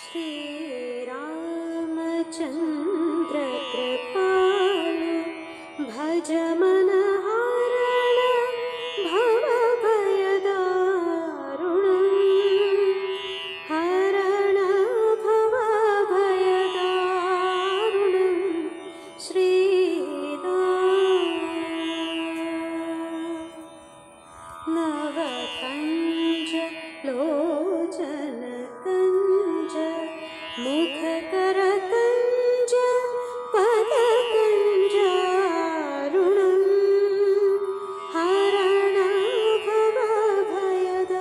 श्रीरामचन्द्र कृपालु भज मन हरण भवभयदारुणं हरण भवभयदारुणं श्रीराम नवकञ्ज लोचन कञ्ज मुखकरकञ्ज पदकञ्जारुणं हरण भवभयदारुणं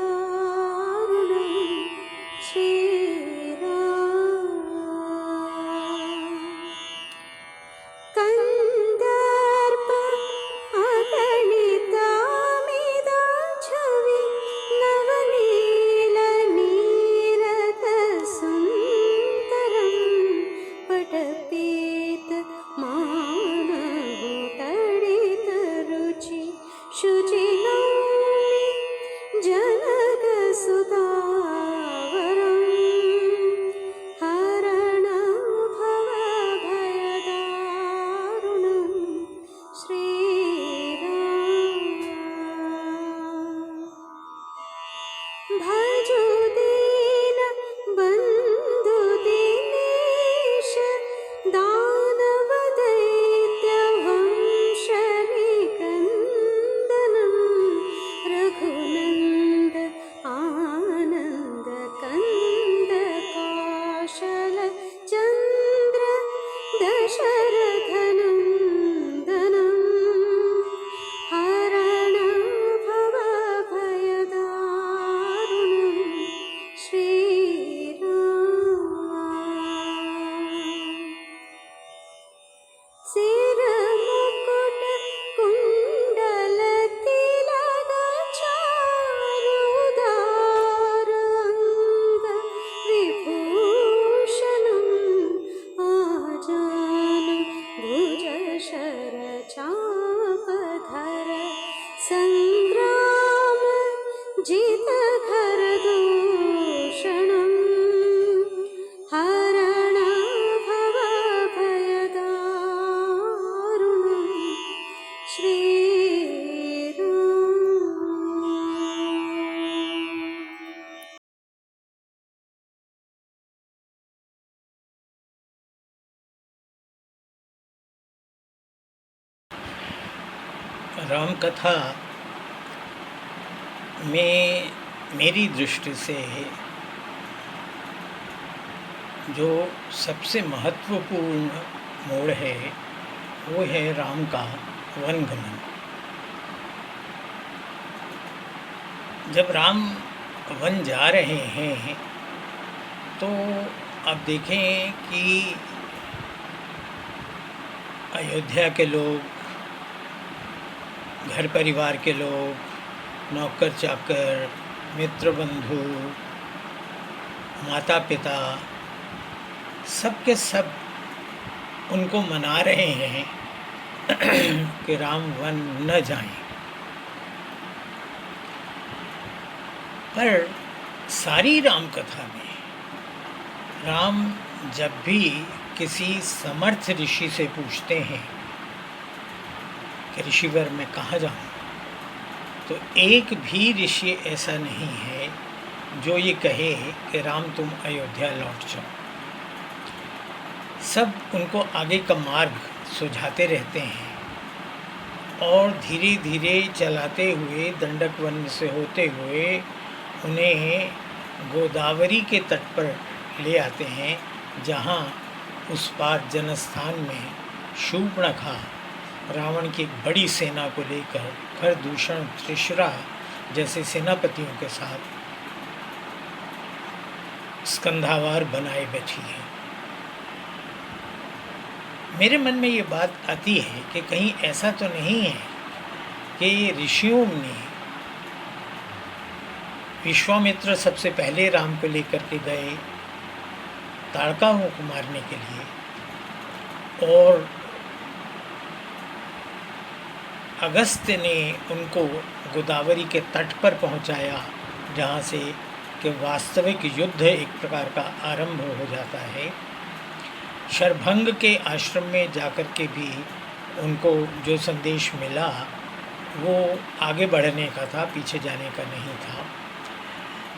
श्रीराम कन्दर्प अगणितामिदाच्छवि नवनीलनीरदसुन्दरं पटपीत मानवतडितरुचि शुचिनौमि जनकसुतावरं हरण भवभयदारुणं श्रीराम भजो दीन बन्धु दिनेश दानवदैत्यवंशनिकन्दनं रघुनन्द आनन्द कन्द कौशल चन्द्र दशरथनन्दनं हरण भवभयदारुणं श्रीराम सिरमुकुट कुण्डल तिलक चारुदार अंग विभूषणं आजान भुज शर चापधर संग्राम जितकर दूषणं हरण भवभयदारुणं श्रीराम राम कथा में मेरी दृष्टि से जो सबसे महत्वपूर्ण मोड़ है वो है राम का वनगमन। जब राम वन जा रहे हैं तो आप देखें कि अयोध्या के लोग, घर परिवार के लोग, नौकर चाकर, मित्र बंधु, माता पिता, सब के सब उनको मना रहे हैं कि राम वन न जाएं। पर सारी राम कथा में राम जब भी किसी समर्थ ऋषि से पूछते हैं कि ऋषिवर मैं कहाँ जाऊँ, तो एक भी ऋषि ऐसा नहीं है जो ये कहे कि राम तुम अयोध्या लौट जाओ। सब उनको आगे का मार्ग सुझाते रहते हैं और धीरे धीरे चलाते हुए दंडक वन से होते हुए उन्हें गोदावरी के तट पर ले आते हैं, जहाँ उस पार जनस्थान में शूर्पणखा रावण की एक बड़ी सेना को लेकर खरदूषण, त्रिशरा जैसे सेनापतियों के साथ स्कंधावार बनाए बैठी है। मेरे मन में ये बात आती है कि कहीं ऐसा तो नहीं है कि ऋषियों ने, विश्वामित्र सबसे पहले राम को लेकर के गए ताड़काओं को मारने के लिए, और अगस्त्य ने उनको गोदावरी के तट पर पहुंचाया जहाँ से कि वास्तविक युद्ध एक प्रकार का आरंभ हो जाता है। शरभंग के आश्रम में जाकर के भी उनको जो संदेश मिला वो आगे बढ़ने का था, पीछे जाने का नहीं था।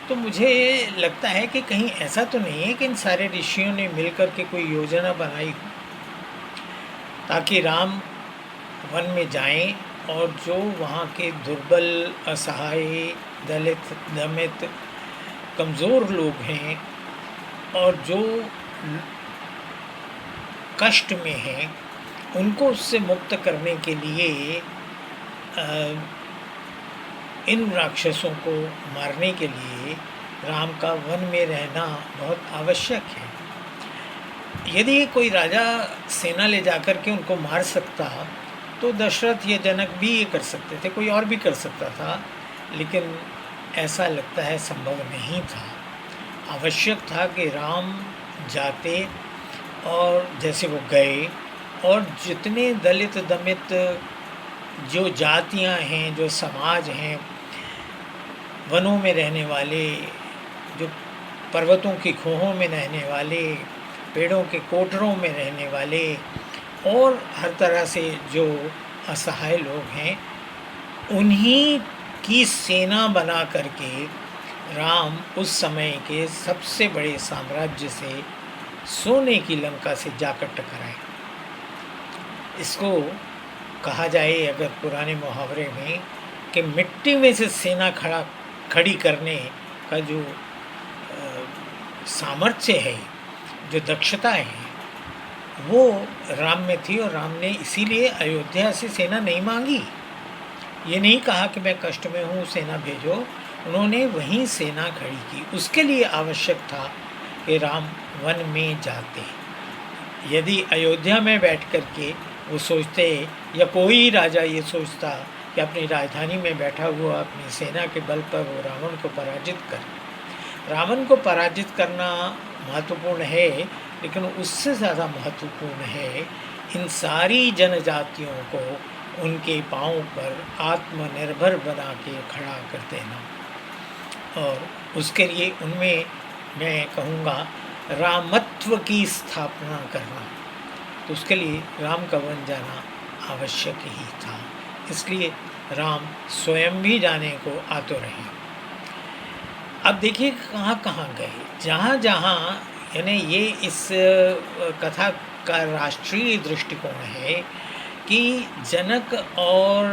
तो मुझे लगता है कि कहीं ऐसा तो नहीं है कि इन सारे ऋषियों ने मिलकर के कोई योजना बनाई हो ताकि राम वन में जाएं और जो वहाँ के दुर्बल, असहाय, दलित, दमित, कमज़ोर लोग हैं और जो कष्ट में हैं उनको उससे मुक्त करने के लिए इन राक्षसों को मारने के लिए राम का वन में रहना बहुत आवश्यक है। यदि कोई राजा सेना ले जाकर के उनको मार सकता तो दशरथ या जनक भी ये कर सकते थे, कोई और भी कर सकता था, लेकिन ऐसा लगता है संभव नहीं था। आवश्यक था कि राम जाते और जैसे वो गए और जितने दलित, दमित जो जातियां हैं, जो समाज हैं, वनों में रहने वाले, जो पर्वतों की खोहों में रहने वाले, पेड़ों के कोटरों में रहने वाले और हर तरह से जो असहाय लोग हैं, उन्हीं की सेना बना करके राम उस समय के सबसे बड़े साम्राज्य से, सोने की लंका से जाकर टकराए। इसको कहा जाए अगर पुराने मुहावरे में कि मिट्टी में से सेना खड़ी करने का जो सामर्थ्य है, जो दक्षता है, वो राम में थी। और राम ने इसीलिए अयोध्या से सेना नहीं मांगी, ये नहीं कहा कि मैं कष्ट में हूँ सेना भेजो, उन्होंने वहीं सेना खड़ी की। उसके लिए आवश्यक था कि राम वन में जाते। यदि अयोध्या में बैठ कर के वो सोचते या कोई राजा ये सोचता कि अपनी राजधानी में बैठा हुआ अपनी सेना के बल पर वो रावण को पराजित करे। रावण को पराजित करना महत्वपूर्ण है, लेकिन उससे ज़्यादा महत्वपूर्ण है इन सारी जनजातियों को उनके पाँव पर आत्मनिर्भर बना के खड़ा कर देना। और उसके लिए उनमें मैं कहूँगा रामत्व की स्थापना करना। तो उसके लिए राम का वन जाना आवश्यक ही था। इसलिए राम स्वयं भी जाने को आतुर रहे। अब देखिए कहाँ कहाँ गए, जहाँ जहाँ, यानी ये इस कथा का राष्ट्रीय दृष्टिकोण है कि जनक और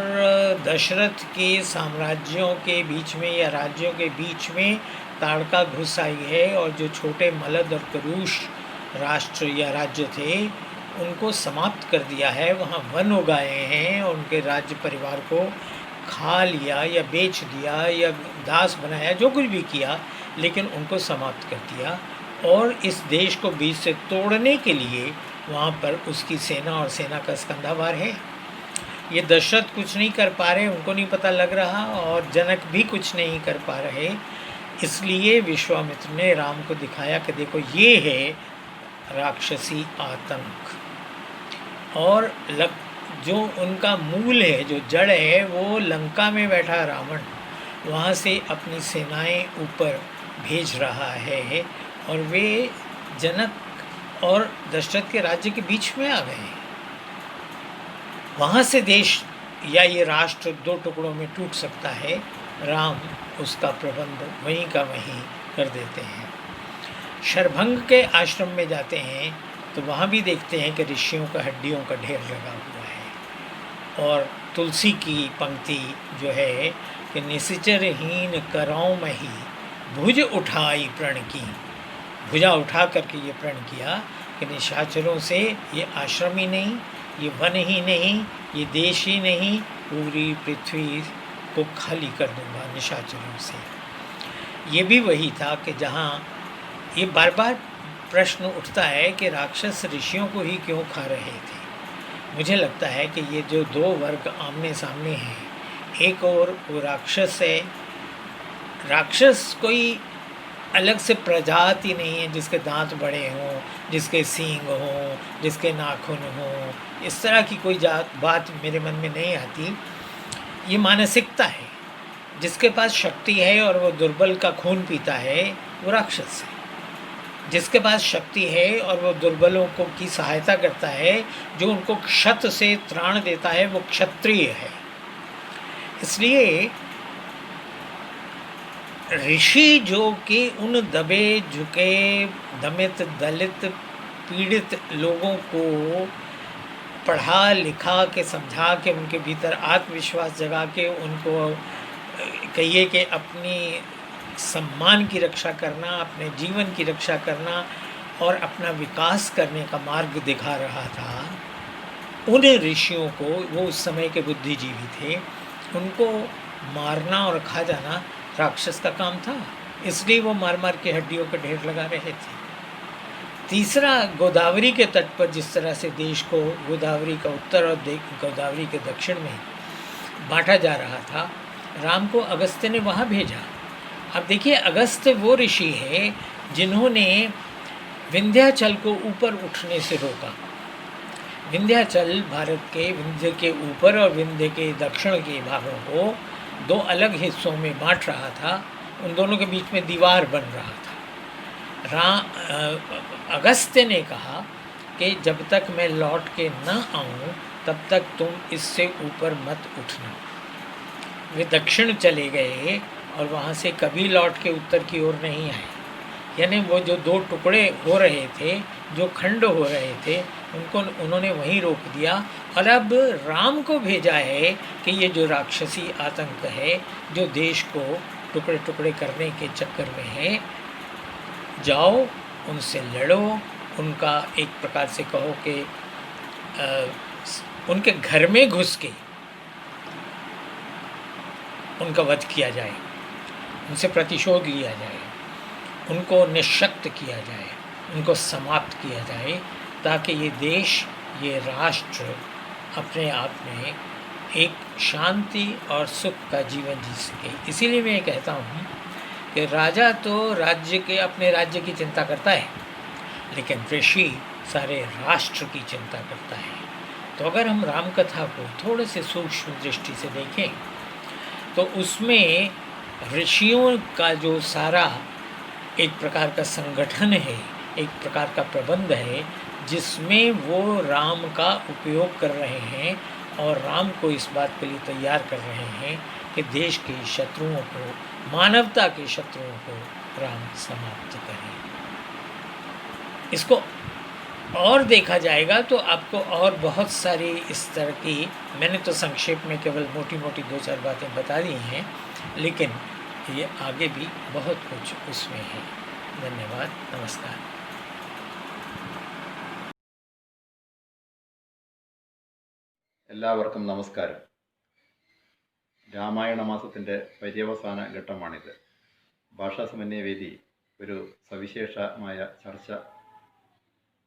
दशरथ के साम्राज्यों के बीच में या राज्यों के बीच में ताड़का घुस आई है और जो छोटे मलद और करुष राष्ट्र या राज्य थे उनको समाप्त कर दिया है। वहाँ वन उगाए हैं और उनके राज्य परिवार को खा लिया या बेच दिया या दास बनाया, जो कुछ भी किया, लेकिन उनको समाप्त कर दिया। और इस देश को बीच से तोड़ने के लिए वहाँ पर उसकी सेना और सेना का स्कंधावार है। ये दशरथ कुछ नहीं कर पा रहे, उनको नहीं पता लग रहा, और जनक भी कुछ नहीं कर पा रहे। इसलिए विश्वामित्र ने राम को दिखाया कि देखो ये है राक्षसी आतंक, और जो उनका मूल है, जो जड़ है, वो लंका में बैठा रावण वहाँ से अपनी सेनाएं ऊपर भेज रहा है और वे जनक और दशरथ के राज्य के बीच में आ गए हैं। वहाँ से देश या ये राष्ट्र दो टुकड़ों में टूट सकता है। राम उसका प्रबंध वहीं का वहीं कर देते हैं। शरभंग के आश्रम में जाते हैं तो वहाँ भी देखते हैं कि ऋषियों का हड्डियों का ढेर लगा हुआ है, और तुलसी की पंक्ति जो है कि निश्चरहीन करौं मही भुज उठाई प्रण की। भुजा उठा करके ये प्रण किया कि निशाचरों से ये आश्रम ही नहीं, ये वन ही नहीं, ये देश ही नहीं, पूरी पृथ्वी को खाली कर दूंगा निशाचरों से। ये भी वही था कि जहाँ ये बार बार प्रश्न उठता है कि राक्षस ऋषियों को ही क्यों खा रहे थे। मुझे लगता है कि ये जो दो वर्ग आमने सामने हैं, एक और वो राक्षस है। राक्षस कोई अलग से प्रजाति नहीं है जिसके दांत बड़े हों, जिसके सींग हों, जिसके नाखून हों, इस तरह की कोई बात मेरे मन में नहीं आती। ये मानसिकता है। जिसके पास शक्ति है और वो दुर्बल का खून पीता है वो राक्षस है। जिसके पास शक्ति है और वो दुर्बलों को की सहायता करता है, जो उनको क्षत से त्राण देता है, वो क्षत्रिय है। इसलिए ऋषि जो कि उन दबे झुके दमित दलित पीड़ित लोगों को पढ़ा लिखा के समझा के उनके भीतर आत्मविश्वास जगा के उनको कहिए कि अपनी सम्मान की रक्षा करना, अपने जीवन की रक्षा करना और अपना विकास करने का मार्ग दिखा रहा था, उन ऋषियों को, वो उस समय के बुद्धिजीवी थे, उनको मारना और खा जाना राक्षस का काम था। इसलिए वो मार मार के हड्डियों के ढेर लगा रहे थे। तीसरा, गोदावरी के तट पर जिस तरह से देश को गोदावरी का उत्तर और गोदावरी के दक्षिण में बांटा जा रहा था, राम को अगस्त्य ने वहाँ भेजा। अब देखिए, अगस्त्य वो ऋषि है जिन्होंने विंध्याचल को ऊपर उठने से रोका। विंध्याचल भारत के विंध्य के ऊपर और विंध्य के दक्षिण के भागों को दो अलग हिस्सों में बांट रहा था। उन दोनों के बीच में दीवार बन रहा था। अगस्त्य ने कहा कि जब तक मैं लौट के न आऊँ तब तक तुम इससे ऊपर मत उठना। वे दक्षिण चले गए और वहाँ से कभी लौट के उत्तर की ओर नहीं आए। यानी वो जो दो टुकड़े हो रहे थे, जो खंड हो रहे थे, उनको उन्होंने वहीं रोक दिया। और अब राम को भेजा है कि ये जो राक्षसी आतंक है, जो देश को टुकड़े टुकड़े करने के चक्कर में है, जाओ उनसे लड़ो, उनका एक प्रकार से कहो कि उनके घर में घुस के उनका वध किया जाए, उनसे प्रतिशोध लिया जाए, उनको निशक्त किया जाए, उनको समाप्त किया जाए, ताकि ये देश, ये राष्ट्र अपने आप में एक शांति और सुख का जीवन जी सके। इसीलिए मैं ये कहता हूँ कि राजा तो राज्य के, अपने राज्य की चिंता करता है, लेकिन ऋषि सारे राष्ट्र की चिंता करता है। तो अगर हम राम कथा को थोड़े से सूक्ष्म दृष्टि से देखें तो उसमें ऋषियों का जो सारा एक प्रकार का संगठन है, एक प्रकार का प्रबंध है, जिसमें वो राम का उपयोग कर रहे हैं और राम को इस बात के लिए तैयार कर रहे हैं कि देश के शत्रुओं को, मानवता के शत्रुओं को राम समाप्त करें। इसको और देखा जाएगा तो आपको और बहुत सारी इस तरह की, मैंने तो संक्षेप में केवल मोटी मोटी दो चार बातें बता दी हैं, लेकिन ये आगे भी बहुत कुछ उसमें है। धन्यवाद, नमस्कार। എല്ലാവർക്കും നമസ്കാരം. രാമായണ മാസത്തിൻ്റെ പര്യവസാന ഘട്ടമാണിത്. ഭാഷാസമന്വയവേദി ഒരു സവിശേഷമായ ചർച്ച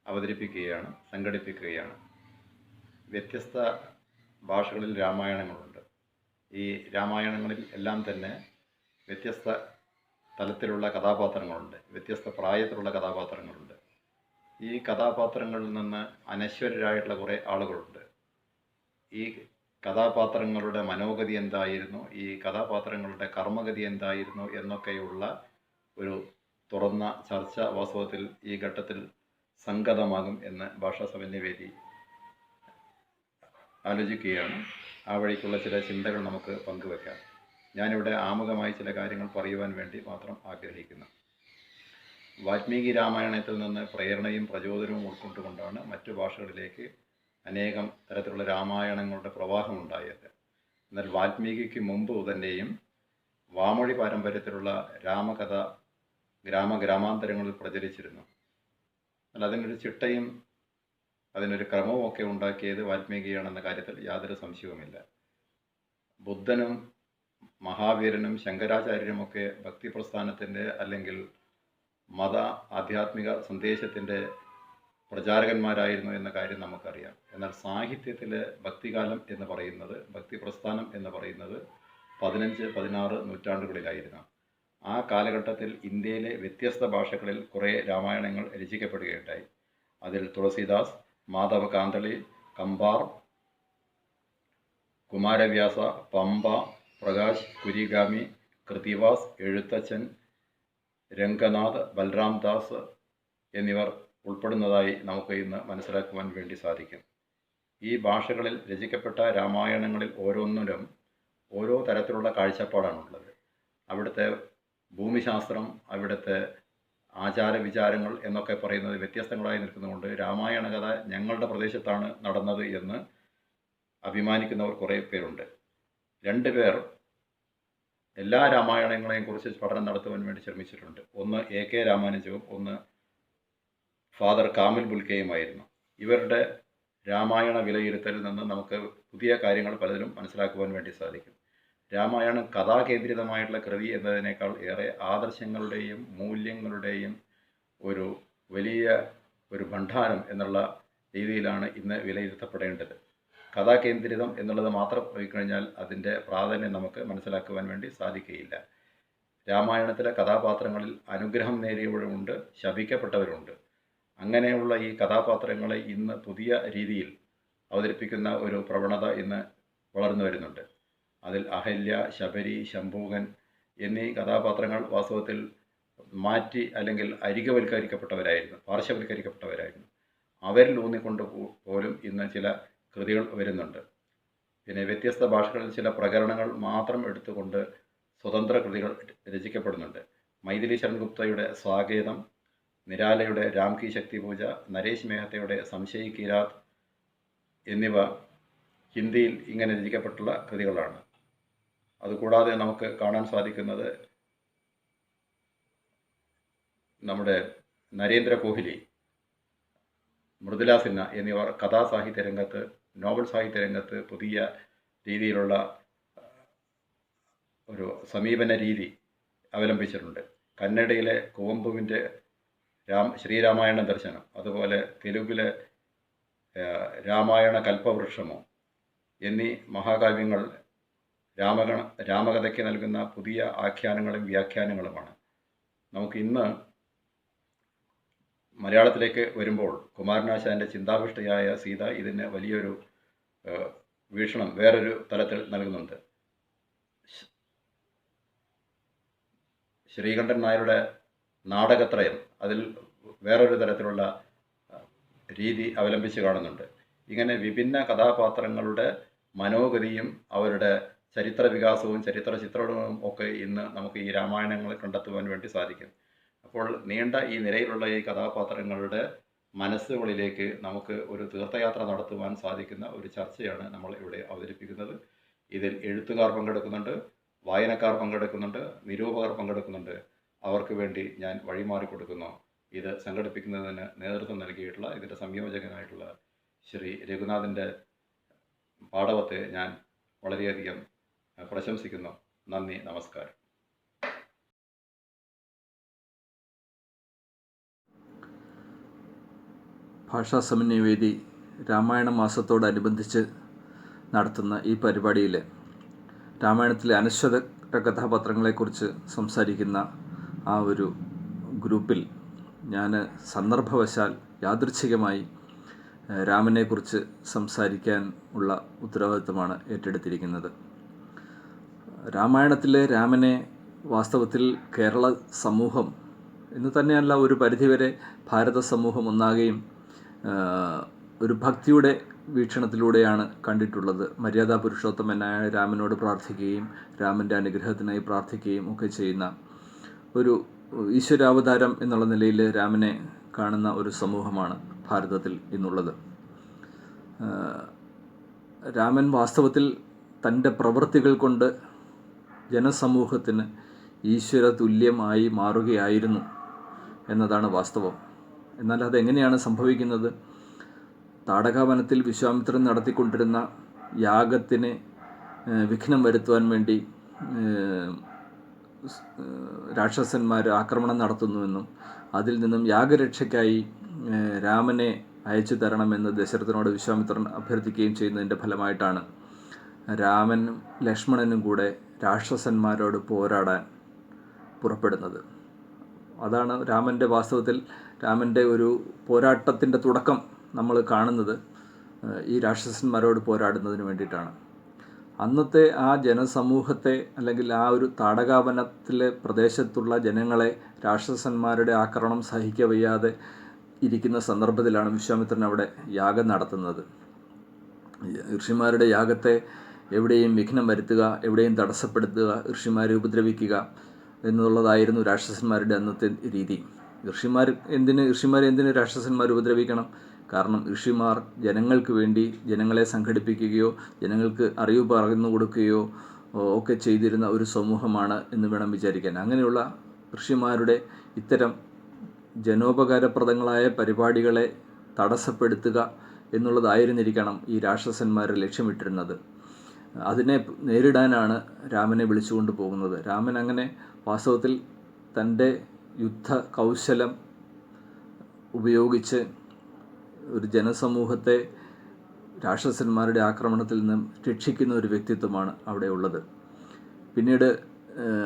അവതരിപ്പിക്കുകയാണ്, സംഘടിപ്പിക്കുകയാണ്. വ്യത്യസ്ത ഭാഷകളിൽ രാമായണങ്ങളുണ്ട്. ഈ രാമായണങ്ങളിൽ എല്ലാം തന്നെ വ്യത്യസ്ത തലത്തിലുള്ള കഥാപാത്രങ്ങളുണ്ട്, വ്യത്യസ്ത പ്രായത്തിലുള്ള കഥാപാത്രങ്ങളുണ്ട്. ഈ കഥാപാത്രങ്ങളിൽ നിന്ന് അനശ്വരരായിട്ടുള്ള കുറേ ആളുകളുണ്ട്. ഈ കഥാപാത്രങ്ങളുടെ മനോഗതി എന്തായിരുന്നു, ഈ കഥാപാത്രങ്ങളുടെ കർമ്മഗതി എന്തായിരുന്നു എന്നൊക്കെയുള്ള ഒരു തുറന്ന ചർച്ച വാസ്തവത്തിൽ ഈ ഘട്ടത്തിൽ സംഗതമാകും എന്ന് ഭാഷാസമന്വയവേദി ആലോചിക്കുകയാണ്. ആ വഴിക്കുള്ള ചില ചിന്തകൾ നമുക്ക് പങ്കുവെക്കാം. ഞാനിവിടെ ആമുഖമായി ചില കാര്യങ്ങൾ പറയുവാൻ വേണ്ടി മാത്രം ആഗ്രഹിക്കുന്നു. വാൽമീകി രാമായണത്തിൽ നിന്ന് പ്രേരണയും പ്രചോദനവും ഉൾക്കൊണ്ടുകൊണ്ടാണ് മറ്റു ഭാഷകളിലേക്ക് അനേകം തരത്തിലുള്ള രാമായണങ്ങളുടെ പ്രവാഹമുണ്ടായത്. എന്നാൽ വാൽമീകിക്ക് മുമ്പ് തന്നെയും വാമൊഴി പാരമ്പര്യത്തിലുള്ള രാമകഥ ഗ്രാമാന്തരങ്ങളിൽ പ്രചരിച്ചിരുന്നു. എന്നാൽ അതിനൊരു ചിട്ടയും അതിനൊരു ക്രമവും ഒക്കെ ഉണ്ടാക്കിയത് വാൽമീകിയാണെന്ന കാര്യത്തിൽ യാതൊരു സംശയവുമില്ല. ബുദ്ധനും മഹാവീരനും ശങ്കരാചാര്യരുമൊക്കെ ഭക്തിപ്രസ്ഥാനത്തിൻ്റെ അല്ലെങ്കിൽ മത ആധ്യാത്മിക സന്ദേശത്തിൻ്റെ പ്രചാരകന്മാരായിരുന്നു എന്ന കാര്യം നമുക്കറിയാം. എന്നാൽ സാഹിത്യത്തിൽ ഭക്തികാലം എന്ന് പറയുന്നത്, ഭക്തിപ്രസ്ഥാനം എന്ന് പറയുന്നത് 15-16 നൂറ്റാണ്ടുകളിലായിരുന്നു. ആ കാലഘട്ടത്തിൽ ഇന്ത്യയിലെ വ്യത്യസ്ത ഭാഷകളിൽ കുറേ രാമായണങ്ങൾ രചിക്കപ്പെടുകയുണ്ടായി. അതിൽ തുളസീദാസ്, മാധവ കാന്തളി, കമ്പാർ, കുമാരവ്യാസ, പമ്പ, പ്രകാശ് കുരിഗാമി, കൃതിവാസ്, എഴുത്തച്ഛൻ, രംഗനാഥ്, ബൽറാം ദാസ് എന്നിവർ ഉൾപ്പെടുന്നതായി നമുക്ക് ഇന്ന് മനസ്സിലാക്കുവാൻ വേണ്ടി സാധിക്കും. ഈ ഭാഷകളിൽ രചിക്കപ്പെട്ട രാമായണങ്ങളിൽ ഓരോന്നിലും ഓരോ തരത്തിലുള്ള കാഴ്ചപ്പാടാണുള്ളത്. അവിടുത്തെ ഭൂമിശാസ്ത്രം, അവിടുത്തെ ആചാരവിചാരങ്ങൾ എന്നൊക്കെ പറയുന്നത് വ്യത്യസ്തങ്ങളായി നിൽക്കുന്നതുകൊണ്ട് രാമായണ കഥ ഞങ്ങളുടെ പ്രദേശത്താണ് നടന്നത് എന്ന് അഭിമാനിക്കുന്നവർ കുറേ പേരുണ്ട്. രണ്ടുപേർ എല്ലാ രാമായണങ്ങളെയും കുറിച്ച് പഠനം നടത്തുവാൻ വേണ്ടി ശ്രമിച്ചിട്ടുണ്ട്. ഒന്ന് AK രാമാനുജവും ഒന്ന് ഫാദർ കാമിൽ ബുൽക്കയുമായിരുന്നു. ഇവരുടെ രാമായണ വിലയിരുത്തലിൽ നിന്ന് നമുക്ക് പുതിയ കാര്യങ്ങൾ പലതിലും മനസ്സിലാക്കുവാൻ വേണ്ടി സാധിക്കും. രാമായണം കഥാകേന്ദ്രിതമായിട്ടുള്ള കൃതി എന്നതിനേക്കാൾ ഏറെ ആദർശങ്ങളുടെയും മൂല്യങ്ങളുടെയും ഒരു വലിയ ഒരു ഭണ്ഡാരം എന്നുള്ള രീതിയിലാണ് ഇന്ന് വിലയിരുത്തപ്പെടേണ്ടത്. കഥാകേന്ദ്രിതം എന്നുള്ളത് മാത്രം പോയിക്കഴിഞ്ഞാൽ അതിൻ്റെ പ്രാധാന്യം നമുക്ക് മനസ്സിലാക്കുവാൻ വേണ്ടി സാധിക്കുകയില്ല. രാമായണത്തിലെ കഥാപാത്രങ്ങളിൽ അനുഗ്രഹം നേടിയവരുമുണ്ട്, ശപിക്കപ്പെട്ടവരുമുണ്ട്. അങ്ങനെയുള്ള ഈ കഥാപാത്രങ്ങളെ ഇന്ന് പുതിയ രീതിയിൽ അവതരിപ്പിക്കുന്ന ഒരു പ്രവണത ഇന്ന് വളർന്നു വരുന്നുണ്ട്. അതിൽ അഹല്യ, ശബരി, ശംഭൂകൻ എന്നീ കഥാപാത്രങ്ങൾ വാസ്തവത്തിൽ മാറ്റി അല്ലെങ്കിൽ അരികവൽക്കരിക്കപ്പെട്ടവരായിരുന്നു, പാർശ്വവൽക്കരിക്കപ്പെട്ടവരായിരുന്നു. അവരിൽ ഊന്നിക്കൊണ്ട് പോലും ഇന്ന് ചില കൃതികൾ വരുന്നുണ്ട്. പിന്നെ വ്യത്യസ്ത ഭാഷകളിൽ ചില പ്രകരണങ്ങൾ മാത്രം എടുത്തുകൊണ്ട് സ്വതന്ത്ര കൃതികൾ രചിക്കപ്പെടുന്നുണ്ട്. മൈഥിലി ശരൺ ഗുപ്തയുടെ സ്വാഗതം, നിരാലയുടെ രാം കി ശക്തി പൂജ, നരേഷ് മേഹത്തയുടെ സംശയ് കി രാത് എന്നിവ ഹിന്ദിയിൽ ഇങ്ങനെ രചിക്കപ്പെട്ടുള്ള കൃതികളാണ്. അതുകൂടാതെ നമുക്ക് കാണാൻ സാധിക്കുന്നത് നമ്മുടെ നരേന്ദ്ര കോഹ്ലി, മൃദുല സിൻഹ എന്നിവർ കഥാസാഹിത്യ രംഗത്ത്, നോവൽ സാഹിത്യ രംഗത്ത് പുതിയ രീതിയിലുള്ള ഒരു സമീപന രീതി അവലംബിച്ചിട്ടുണ്ട്. കന്നഡയിലെ കുവമ്പുവിൻ്റെ ശ്രീരാമായണ ദർശനം, അതുപോലെ തെലുങ്കിലെ രാമായണ കൽപ്പവൃക്ഷമോ എന്നീ മഹാകാവ്യങ്ങൾ രാമകഥയ്ക്ക് നൽകുന്ന പുതിയ ആഖ്യാനങ്ങളും വ്യാഖ്യാനങ്ങളുമാണ്. നമുക്ക് ഇന്ന് മലയാളത്തിലേക്ക് വരുമ്പോൾ കുമാരനാശാൻ്റെ ചിന്താവിഷ്ടയായ സീത ഇതിന് വലിയൊരു വീക്ഷണം വേറൊരു തലത്തിൽ നൽകുന്നുണ്ട്. ശ്രീകണ്ഠൻ നായരുടെ നാടകത്രയം അതിൽ വേറൊരു തരത്തിലുള്ള രീതി അവലംബിച്ച് കാണുന്നുണ്ട്. ഇങ്ങനെ വിഭിന്ന കഥാപാത്രങ്ങളുടെ മനോഗതിയും അവരുടെ ചരിത്ര വികാസവും ചരിത്ര ചിത്രണവും ഒക്കെ ഇന്ന് നമുക്ക് ഈ രാമായണങ്ങളിൽ കണ്ടെത്തുവാൻ വേണ്ടി സാധിക്കും. അപ്പോൾ നീണ്ട ഈ നിരയിലുള്ള ഈ കഥാപാത്രങ്ങളുടെ മനസ്സുകളിലേക്ക് നമുക്ക് ഒരു തീർത്ഥയാത്ര നടത്തുവാൻ സാധിക്കുന്ന ഒരു ചർച്ചയാണ് നമ്മൾ ഇവിടെ അവതരിപ്പിക്കുന്നത്. ഇതിൽ എഴുത്തുകാർ പങ്കെടുക്കുന്നുണ്ട്, വായനക്കാർ പങ്കെടുക്കുന്നുണ്ട്, നിരൂപകർ പങ്കെടുക്കുന്നുണ്ട്. അവർക്ക് വേണ്ടി ഞാൻ വഴിമാറി കൊടുക്കുന്നു. ഇത് സംഘടിപ്പിക്കുന്നതിന് നേതൃത്വം നൽകിയിട്ടുള്ള ഇതിൻ്റെ സംയോജകനായിട്ടുള്ള ശ്രീ രഘുനാഥിൻ്റെ പാടവത്തെ ഞാൻ വളരെയധികം പ്രശംസിക്കുന്നു. നന്ദി, നമസ്കാരം. ഭാഷാ സമന്വയവേദി രാമായണ മാസത്തോടനുബന്ധിച്ച് നടത്തുന്ന ഈ പരിപാടിയിൽ രാമായണത്തിലെ അനശ്വര കഥാപാത്രങ്ങളെക്കുറിച്ച് സംസാരിക്കുന്ന ആ ഒരു ഗ്രൂപ്പിൽ ഞാൻ സന്ദർഭവശാൽ യാദൃച്ഛികമായി രാമനെക്കുറിച്ച് സംസാരിക്കാൻ ഉള്ള ഉത്തരവാദിത്തമാണ് ഏറ്റെടുത്തിരിക്കുന്നത്. രാമായണത്തിലെ രാമനെ വാസ്തവത്തിൽ കേരള സമൂഹം എന്ന് തന്നെയല്ല, ഒരു പരിധിവരെ ഭാരത സമൂഹം ഒന്നാകെയും ഒരു ഭക്തിയുടെ വീക്ഷണത്തിലൂടെയാണ് കണ്ടിട്ടുള്ളത്. മര്യാദാ പുരുഷോത്തമനായ രാമനോട് പ്രാർത്ഥിക്കുകയും രാമൻ്റെ അനുഗ്രഹത്തിനായി പ്രാർത്ഥിക്കുകയും ഒക്കെ ചെയ്യുന്ന ഒരു ഈശ്വരാവതാരം എന്നുള്ള നിലയിൽ രാമനെ കാണുന്ന ഒരു സമൂഹമാണ് ഭാരതത്തിൽ ഇന്നുള്ളത്. രാമൻ വാസ്തവത്തിൽ തൻ്റെ പ്രവൃത്തികൾ കൊണ്ട് ജനസമൂഹത്തിന് ഈശ്വര തുല്യമായി മാറുകയായിരുന്നു എന്നതാണ് വാസ്തവം. എന്നാൽ അതെങ്ങനെയാണ് സംഭവിക്കുന്നത്? താടകാവനത്തിൽ വിശ്വാമിത്രൻ നടത്തിക്കൊണ്ടിരുന്ന യാഗത്തിന് വിഘ്നം വരുത്തുവാൻ വേണ്ടി രാക്ഷസന്മാർ ആക്രമണം നടത്തുന്നുവെന്നും അതിൽ നിന്നും യാഗരക്ഷയ്ക്കായി രാമനെ അയച്ചു തരണമെന്ന് ദശരഥനോട് വിശ്വാമിത്രൻ അഭ്യർത്ഥിക്കുകയും ചെയ്യുന്നതിൻ്റെ ഫലമായിട്ടാണ് രാമനും ലക്ഷ്മണനും കൂടെ രാക്ഷസന്മാരോട് പോരാടാൻ പുറപ്പെടുന്നത്. അതാണ് രാമൻ്റെ വാസ്തവത്തിൽ രാമൻ്റെ ഒരു പോരാട്ടത്തിൻ്റെ തുടക്കം നമ്മൾ കാണുന്നത് ഈ രാക്ഷസന്മാരോട് പോരാടുന്നതിന് വേണ്ടിയിട്ടാണ്. അന്നത്തെ ആ ജനസമൂഹത്തെ അല്ലെങ്കിൽ ആ ഒരു താടകാവനത്തിലെ പ്രദേശത്തുള്ള ജനങ്ങളെ രാക്ഷസന്മാരുടെ ആക്രമണം സഹിക്കവയ്യാതെ ഇരിക്കുന്ന സന്ദർഭത്തിലാണ് വിശ്വാമിത്രൻ അവിടെ യാഗം നടത്തുന്നത്. ഋഷിമാരുടെ യാഗത്തെ എവിടെയും വിഘ്നം വരുത്തുക, എവിടെയും തടസ്സപ്പെടുത്തുക, ഋഷിമാരെ ഉപദ്രവിക്കുക എന്നുള്ളതായിരുന്നു രാക്ഷസന്മാരുടെ അന്നത്തെ രീതി. ഋഷിമാരെ എന്തിന് രാക്ഷസന്മാർ ഉപദ്രവിക്കണം? കാരണം ഋഷിമാർ ജനങ്ങൾക്ക് വേണ്ടി ജനങ്ങളെ സംഘടിപ്പിക്കുകയോ ജനങ്ങൾക്ക് അറിവ് പകർന്നു കൊടുക്കുകയോ ഒക്കെ ചെയ്തിരുന്ന ഒരു സമൂഹമാണ് എന്ന് വേണം വിചാരിക്കാൻ. അങ്ങനെയുള്ള ഋഷിമാരുടെ ഇത്തരം ജനോപകാരപ്രദങ്ങളായ പരിപാടികളെ തടസ്സപ്പെടുത്തുക എന്നുള്ളതായിരുന്നിരിക്കണം ഈ രാക്ഷസന്മാർ ലക്ഷ്യമിട്ടിരുന്നത്. അതിനെ നേരിടാനാണ് രാമനെ വിളിച്ചുകൊണ്ട് പോകുന്നത്. രാമൻ അങ്ങനെ വാസ്തവത്തിൽ തൻ്റെ യുദ്ധ കൗശലം ഉപയോഗിച്ച് ഒരു ജനസമൂഹത്തെ രാക്ഷസന്മാരുടെ ആക്രമണത്തിൽ നിന്നും രക്ഷിക്കുന്ന ഒരു വ്യക്തിത്വമാണ് അവിടെ ഉള്ളത്. പിന്നീട്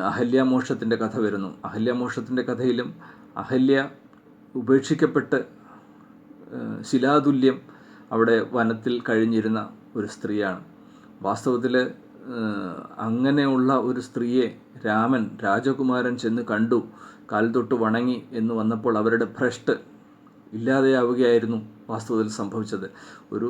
അഹല്യാമോക്ഷത്തിൻ്റെ കഥ വരുന്നു. അഹല്യാമോക്ഷത്തിൻ്റെ കഥയിലും അഹല്യ ഉപേക്ഷിക്കപ്പെട്ട് ശിലാതുല്യം അവിടെ വനത്തിൽ കഴിഞ്ഞിരുന്ന ഒരു സ്ത്രീയാണ്. വാസ്തവത്തിൽ അങ്ങനെയുള്ള ഒരു സ്ത്രീയെ രാമൻ രാജകുമാരൻ ചെന്ന് കണ്ടു, കാൽ തൊട്ട് വണങ്ങി എന്ന് വന്നപ്പോൾ അവരുടെ ഭ്രഷ്ട് ഇല്ലാതെയാവുകയായിരുന്നു വാസ്തവത്തിൽ സംഭവിച്ചത്. ഒരു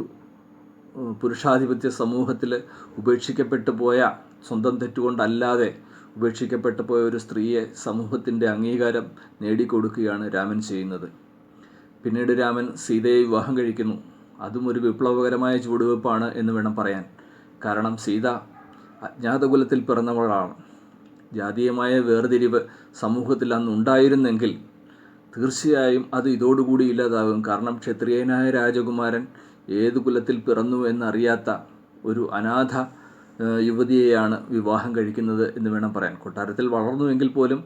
പുരുഷാധിപത്യ സമൂഹത്തിൽ ഉപേക്ഷിക്കപ്പെട്ടു പോയ, സ്വന്തം തെറ്റുകൊണ്ടല്ലാതെ ഉപേക്ഷിക്കപ്പെട്ടു പോയ ഒരു സ്ത്രീയെ സമൂഹത്തിൻ്റെ അംഗീകാരം നേടിക്കൊടുക്കുകയാണ് രാമൻ ചെയ്യുന്നത്. പിന്നീട് രാമൻ സീതയെ വിവാഹം കഴിക്കുന്നു. അതും ഒരു വിപ്ലവകരമായ ചുവടുവെപ്പാണ് എന്ന് വേണം പറയാൻ. കാരണം സീത അജ്ഞാതകുലത്തിൽ പിറന്നവളാണ്. ജാതീയമായ വേർതിരിവ് സമൂഹത്തിൽ അന്ന് ഉണ്ടായിരുന്നെങ്കിൽ തീർച്ചയായും അത് ഇതോടുകൂടി ഇല്ലാതാകും. കാരണം ക്ഷത്രിയനായ രാജകുമാരൻ ഏത് കുലത്തിൽ പിറന്നു എന്നറിയാത്ത ഒരു അനാഥ യുവതിയെയാണ് വിവാഹം കഴിക്കുന്നത് എന്ന് വേണം പറയാൻ. കൊട്ടാരത്തിൽ വളർന്നുവെങ്കിൽ പോലും